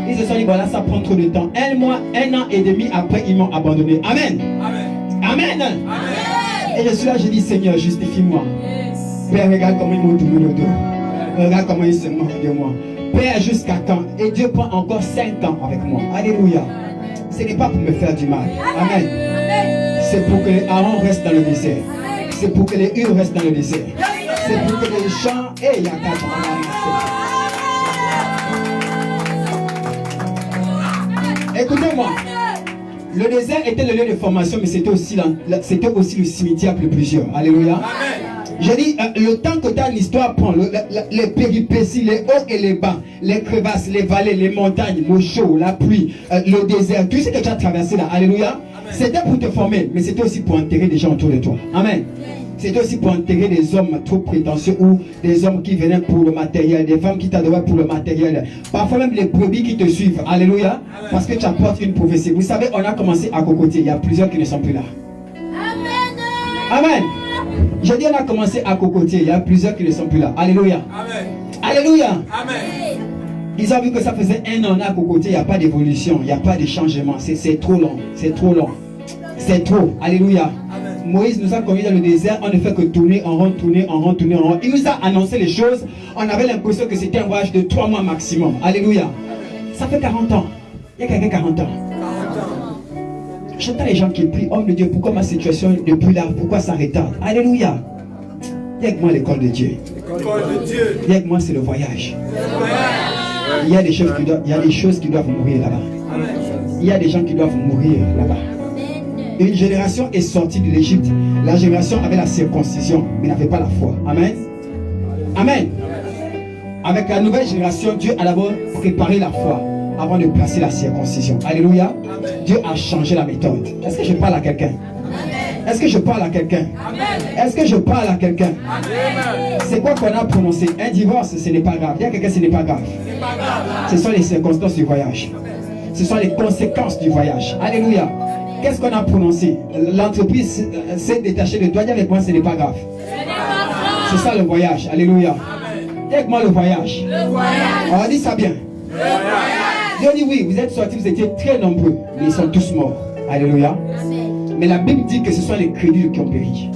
S4: Ils se sont dit, voilà, ça prend trop de temps. 1 mois, 1 an et demi après, ils m'ont abandonné. Amen. Amen. Amen. Et je suis là, je dis, Seigneur, justifie-moi. Père, regarde comment ils m'ont tourné le dos. Regarde comment ils se moquent de moi. Père, jusqu'à quand? Et Dieu prend encore 5 ans avec moi. Alléluia. Ce n'est pas pour me faire du mal. Amen. C'est pour que les Aaron restent dans le désert. C'est pour que les Hur restent dans le désert. C'est pour que les gens aient Yakata. Écoutez-moi. Le désert était le lieu de formation, mais c'était aussi le cimetière pour plusieurs. Alléluia. J'ai dit, le temps que ta histoire prend, les péripéties, les hauts et les bas, les crevasses, les vallées, les montagnes, le chaud, la pluie, le désert, tout ce que tu as traversé là, alléluia, c'était pour te former, mais c'était aussi pour enterrer des gens autour de toi. Amen. C'était aussi pour enterrer des hommes trop prétentieux ou des hommes qui venaient pour le matériel, des femmes qui t'adoraient pour le matériel. Parfois même les brebis qui te suivent. Alléluia. Parce que tu apportes une prophétie. Vous savez, on a commencé à cocoter. Il y a plusieurs qui ne sont plus là. Amen. Je dis on a commencé à cocoter. Il y a plusieurs qui ne sont plus là. Alléluia. Amen. Alléluia. Amen. Ils ont vu que ça faisait 1 an à cocoter. Il n'y a pas d'évolution. Il n'y a pas de changement. C'est trop long. C'est trop long. C'est trop. Alléluia. Moïse nous a conduits dans le désert, on ne fait que tourner en rond, tourner en rond, tourner en rond. Il nous a annoncé les choses, on avait l'impression que c'était un voyage de 3 mois maximum. Alléluia. Ça fait 40 ans. Il y a quelqu'un 40 ans. J'entends les gens qui prient, homme de Dieu, pourquoi ma situation n'est plus là, pourquoi ça retarde? Alléluia. Viens avec moi à l'école de Dieu. Viens avec moi, c'est le voyage. Il y a des choses qui doivent mourir là-bas. Il y a des gens qui doivent mourir là-bas. Une génération est sortie de l'Égypte. La génération avait la circoncision, mais n'avait pas la foi. Amen. Amen. Avec la nouvelle génération, Dieu a d'abord préparé la foi avant de placer la circoncision. Alléluia. Dieu a changé la méthode. Est-ce que je parle à quelqu'un? Est-ce que je parle à quelqu'un? Est-ce que je parle à quelqu'un? C'est quoi qu'on a prononcé? Un divorce, ce n'est pas grave. Il y a quelqu'un, ce n'est pas grave. Ce sont les circonstances du voyage. Ce sont les conséquences du voyage. Alléluia. Qu'est-ce qu'on a prononcé? L'entreprise s'est détachée de toi. Dis avec moi, ce n'est pas grave. C'est ça le voyage. Alléluia. Dis avec moi le voyage. On dit ça bien. Dieu dit oui, vous êtes sortis, vous étiez très nombreux, mais ils sont tous morts. Alléluia. Mais la Bible dit que ce sont les crédules qui ont péri.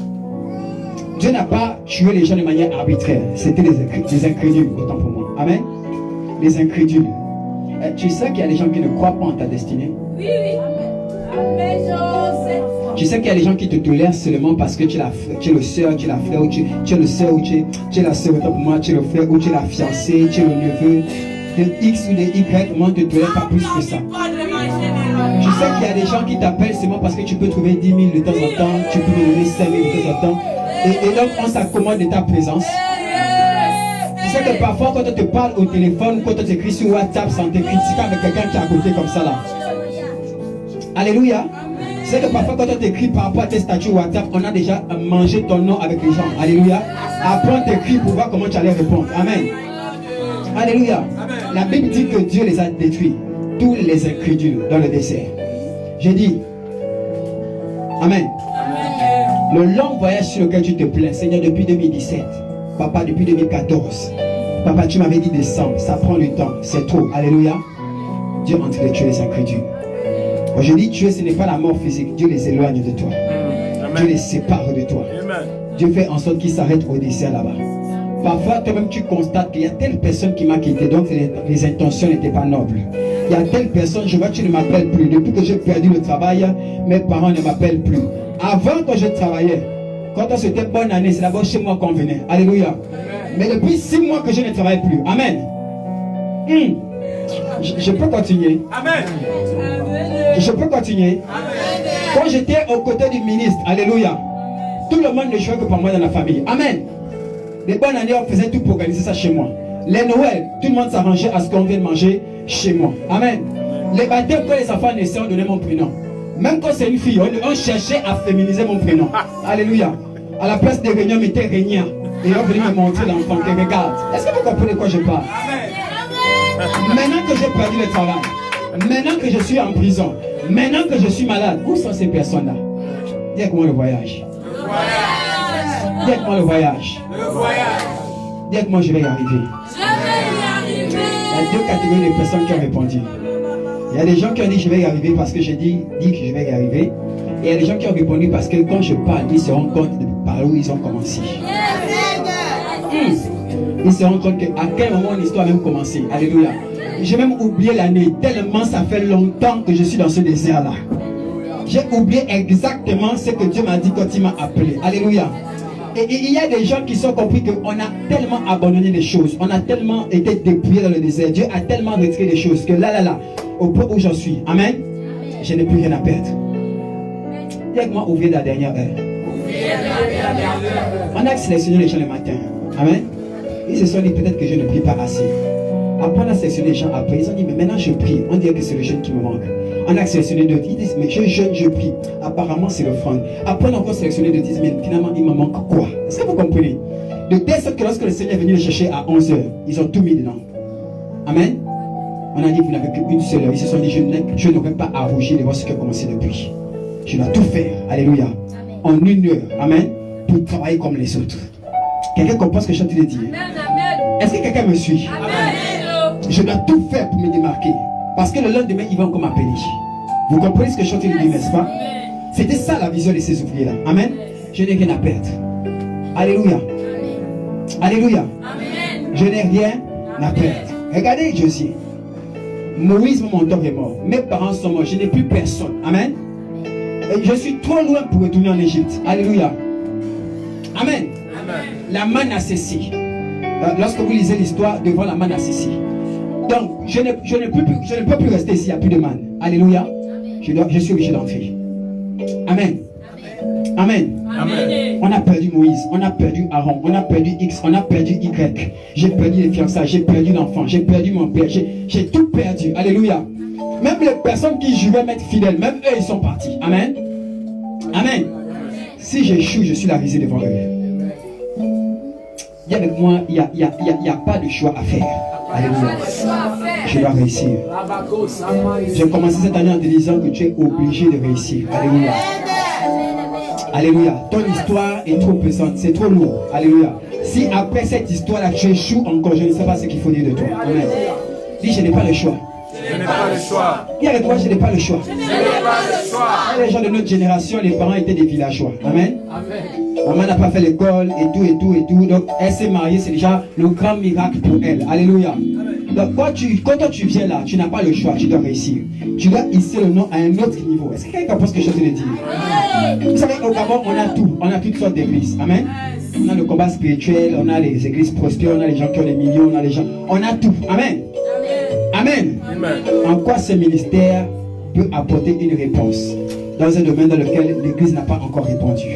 S4: Dieu n'a pas tué les gens de manière arbitraire. C'était des incrédules, autant pour moi. Amen. Les incrédules. Tu sais qu'il y a des gens qui ne croient pas en ta destinée.
S5: Oui, oui.
S4: Tu sais qu'il y a des gens qui te tolèrent seulement parce que tu es le soeur, tu es la frère, ou tu es le soeur, ou tu es la soeur, autant pour moi, tu es le frère, ou tu es la fiancée, tu es le neveu. De X ou de Y, moi, ne te tolère pas plus que ça. Tu sais qu'il y a des gens qui t'appellent seulement parce que tu peux trouver 10 000 de temps en temps, tu peux me donner 5 000 de temps en temps. Et donc, on s'accommode de ta présence. Tu sais que parfois, quand on te parle au téléphone, quand on t'écrit sur WhatsApp, sans te critiquer avec quelqu'un qui est à côté comme ça là. Alléluia. Tu sais que parfois, quand on t'écrit par rapport à tes statuts WhatsApp, on a déjà mangé ton nom avec les gens. Alléluia. Après, on t'écrit pour voir comment tu allais répondre. Amen. Alléluia. La Bible dit que Dieu les a détruits, tous les incrédules dans le désert. J'ai dit, Amen. Le long voyage sur lequel tu te plains, Seigneur, depuis 2017, Papa, depuis 2014, Papa, tu m'avais dit décembre, ça prend du temps, c'est trop. Alléluia. Dieu est en train de tuer les incrédules. Je dis tuer, ce n'est pas la mort physique. Dieu les éloigne de toi. Dieu les sépare de toi. Dieu fait en sorte qu'ils s'arrêtent au désert là-bas. Parfois, toi-même, tu constates qu'il y a telle personne qui m'a quitté, donc les intentions n'étaient pas nobles. Il y a telle personne, je vois, tu ne m'appelles plus. Depuis que j'ai perdu le travail, mes parents ne m'appellent plus. Avant, quand je travaillais, quand on c'était bonne année, c'est d'abord chez moi qu'on venait. Alléluia. Mais depuis 6 mois que je ne travaille plus. Amen. Je peux continuer. Amen. Je peux continuer. Amen. Quand j'étais aux côtés du ministre, alléluia, tout le monde ne jouait que pour moi dans la famille. Amen. Les bonnes années, on faisait tout pour organiser ça chez moi. Les Noëls, tout le monde s'arrangeait à ce qu'on vienne manger chez moi. Amen. Les baptêmes, quand les enfants naissaient, on donnait mon prénom. Même quand c'est une fille, on cherchait à féminiser mon prénom. Alléluia. À la place de Régna, on mettait Régna. Et on venait me montrer l'enfant qui regarde. Est-ce que vous comprenez de quoi je parle? Maintenant que j'ai perdu le travail, maintenant que je suis en prison, maintenant que je suis malade, où sont ces personnes-là? Dites-moi le voyage. Dites-moi le voyage. Dites-moi je vais y arriver. Il y a deux catégories de personnes qui ont répondu. Il y a des gens qui ont dit je vais y arriver parce que j'ai dit que je vais y arriver. Et il y a des gens qui ont répondu parce que quand je parle, ils se rendent compte de par où ils ont commencé. Ils se rendent compte à quel moment l'histoire a même commencé. Alléluia. J'ai même oublié l'année, tellement ça fait longtemps que je suis dans ce désert-là. J'ai oublié exactement ce que Dieu m'a dit quand il m'a appelé. Alléluia. Et il y a des gens qui sont compris qu'on a tellement abandonné des choses. On a tellement été dépouillés dans le désert. Dieu a tellement retiré des choses que là, au point où j'en suis. Amen. Je n'ai plus rien à perdre. Dites-moi, ouvrez la dernière heure. On a sélectionné les gens le matin. Amen. Ils se sont dit peut-être que je ne prie pas assez. Après on a sélectionné les gens après. Ils ont dit mais maintenant je prie. On dirait que c'est le jeûne qui me manque. On a sélectionné d'autres. Ils disent mais je jeûne, je prie. Apparemment c'est l'offrande. Après on a encore sélectionné d'autres. Ils disent mais finalement il me manque quoi? Est-ce que vous comprenez? De telle sorte que lorsque le Seigneur est venu les chercher à 11h, ils ont tout mis dedans. Amen. On a dit vous n'avez qu'une seule heure. Ils se sont dit je n'aurai pas à rougir de voir ce qui a commencé depuis. Je dois tout faire. Alléluia. En une heure. Amen. Pour travailler comme les autres. Quelqu'un comprend ce que je suis en train de dire? Est-ce que quelqu'un me suit? Amen. Je dois tout faire pour me démarquer. Parce que le lendemain, ils vont encore m'appeler. Vous comprenez ce que je suis en train de dire, n'est-ce pas? C'était ça la vision de ces ouvriers-là. Amen. Je n'ai rien à perdre. Alléluia. Alléluia. Amen. Je n'ai rien à perdre. Regardez Josué. Moïse, mon mentor, est mort. Mes parents sont morts. Je n'ai plus personne. Amen. Et je suis trop loin pour retourner en Égypte. Alléluia. Amen. La manne a cessé. Lorsque vous lisez l'histoire, devant la manne a cessé. Donc, je ne peux plus rester ici, il n'y a plus de manne. Alléluia. Je suis obligé d'entrer. Amen. Amen. Amen. On a perdu Moïse, on a perdu Aaron, on a perdu X, on a perdu Y. J'ai perdu les fiançailles, j'ai perdu l'enfant, j'ai perdu mon père, j'ai tout perdu. Alléluia. Même les personnes qui je vais mettre fidèles, même eux, ils sont partis. Amen. Amen. Si j'échoue, je suis la risée devant eux. Dis avec moi, il n'y a pas de choix à faire. Alléluia. Je dois réussir. J'ai commencé cette année en te disant que tu es obligé de réussir. Alléluia. Alléluia. Ton histoire est trop pesante, c'est trop lourd. Alléluia. Si après cette histoire-là, tu échoues encore, je ne sais pas ce qu'il faut dire de toi. Amen. Dis, je n'ai pas le choix.
S3: Je n'ai pas le choix.
S4: Dis avec moi, je n'ai pas le choix.
S3: Je n'ai pas le choix.
S4: Les gens de notre génération, les parents étaient des villageois. Amen.
S3: Amen.
S4: Maman n'a pas fait l'école et tout et tout et tout. Donc elle s'est mariée, c'est déjà le grand miracle pour elle. Alléluia. Donc quand toi tu viens là, tu n'as pas le choix, tu dois réussir. Tu dois hisser le nom à un autre niveau. Est-ce que quelqu'un comprend ce que je suis en train de dire? Vous savez, au Gabon, on a tout. On a toutes sortes d'églises. Amen. On a le combat spirituel, on a les églises prospères, on a les gens qui ont des millions, on a les gens. On a tout. Amen. Amen. Amen. En quoi ce ministère peut apporter une réponse dans un domaine dans lequel l'église n'a pas encore répondu?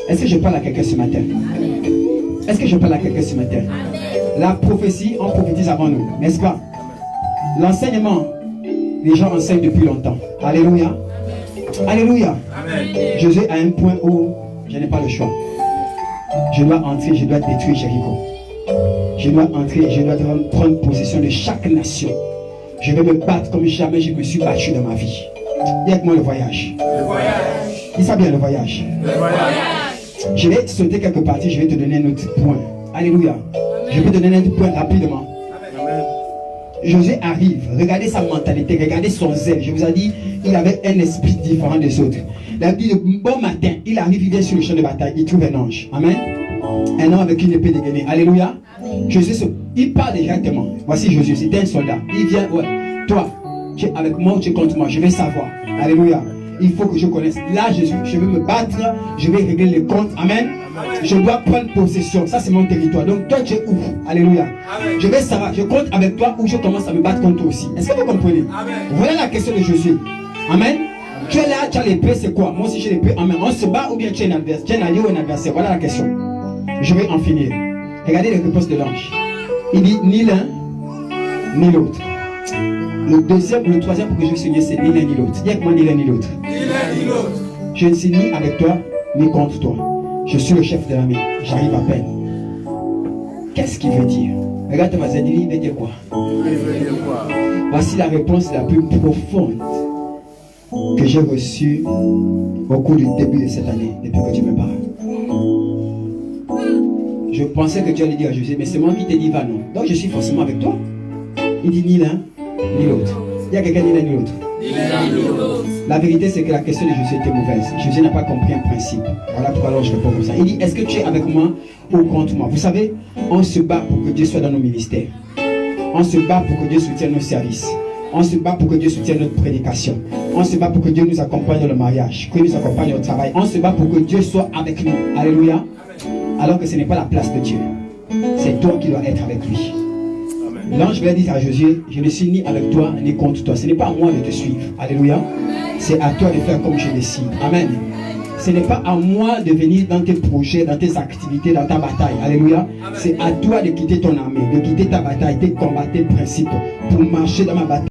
S4: Est-ce que je parle à quelqu'un ce matin? Est-ce que je parle à quelqu'un ce matin? La prophétie, on prophétise avant nous, n'est-ce pas? L'enseignement, les gens enseignent depuis longtemps. Alléluia. Alléluia. Jésus a un point où je n'ai pas le choix. Je dois entrer, je dois détruire Jéricho. Je dois entrer, je dois prendre possession de chaque nation. Je vais me battre comme jamais je me suis battu dans ma vie. Dis avec moi le voyage.
S3: Le voyage.
S4: Dis ça bien, le voyage.
S3: Le voyage.
S4: Je vais sauter quelques parties, je vais te donner un autre point. Alléluia. Je vais te donner un autre point rapidement.
S3: Amen.
S4: Josué arrive, regardez sa mentalité, regardez son zèle. Je vous ai dit, il avait un esprit différent des autres. Il a dit le bon matin, il arrive, il vient sur le champ de bataille, il trouve un ange. Amen. Un homme avec une épée dégainée. Alléluia. Josué, il parle directement. Voici Josué, c'était un soldat. Il vient, ouais, toi, tu es avec moi ou tu es contre moi, je vais savoir. Alléluia. Il faut que je connaisse. Là, je vais me battre, je vais régler les comptes. Amen. Je dois prendre possession. Ça, c'est mon territoire. Donc, toi, tu es où? Alléluia. Je vais savoir. Je compte avec toi ou je commence à me battre contre toi aussi. Est-ce que vous comprenez? Voilà la question de Josué. Amen. Tu es là, tu as l'épée, c'est quoi? Moi aussi, j'ai l'épée en main. On se bat ou bien tu es un adversaire? Tu es un allié ou un adversaire? Voilà la question. Je vais en finir. Regardez les réponses de l'ange. Il dit ni l'un, ni l'autre. Le troisième pour que je puisse signer, c'est ni l'un ni l'autre. Dis avec moi ni l'un ni l'autre.
S3: Ni l'un ni l'autre.
S4: Je ne signe ni avec toi, ni contre toi. Je suis le chef de l'armée. J'arrive à peine. Qu'est-ce qu'il veut dire? Regarde ton voisin, il veut dire quoi?
S3: Il veut dire quoi?
S4: Voici la réponse la plus profonde que j'ai reçue au cours du début de cette année, depuis que tu me parles. Je pensais que tu allais dire à José, mais c'est moi qui t'ai dit va non. Donc je suis forcément avec toi. Il dit ni l'un ni l'autre. Il y a quelqu'un ni l'un ni l'autre.
S3: Ni l'un ni l'autre.
S4: La vérité, c'est que la question de José était mauvaise. José n'a pas compris un principe. Voilà pourquoi alors je réponds comme ça. Il dit, est-ce que tu es avec moi ou contre moi? Vous savez, on se bat pour que Dieu soit dans nos ministères. On se bat pour que Dieu soutienne nos services. On se bat pour que Dieu soutienne notre prédication. On se bat pour que Dieu nous accompagne dans le mariage, que nous accompagne au travail. On se bat pour que Dieu soit avec nous. Alléluia. Alors que ce n'est pas la place de Dieu. C'est toi qui dois être avec lui. L'ange va dire à Josué, je ne suis ni avec toi ni contre toi. Ce n'est pas à moi de te suivre. Alléluia. C'est à toi de faire comme je décide. Amen. Ce n'est pas à moi de venir dans tes projets, dans tes activités, dans ta bataille. Alléluia. C'est à toi de quitter ton armée, de quitter ta bataille, tes combats, tes principes pour marcher dans ma bataille.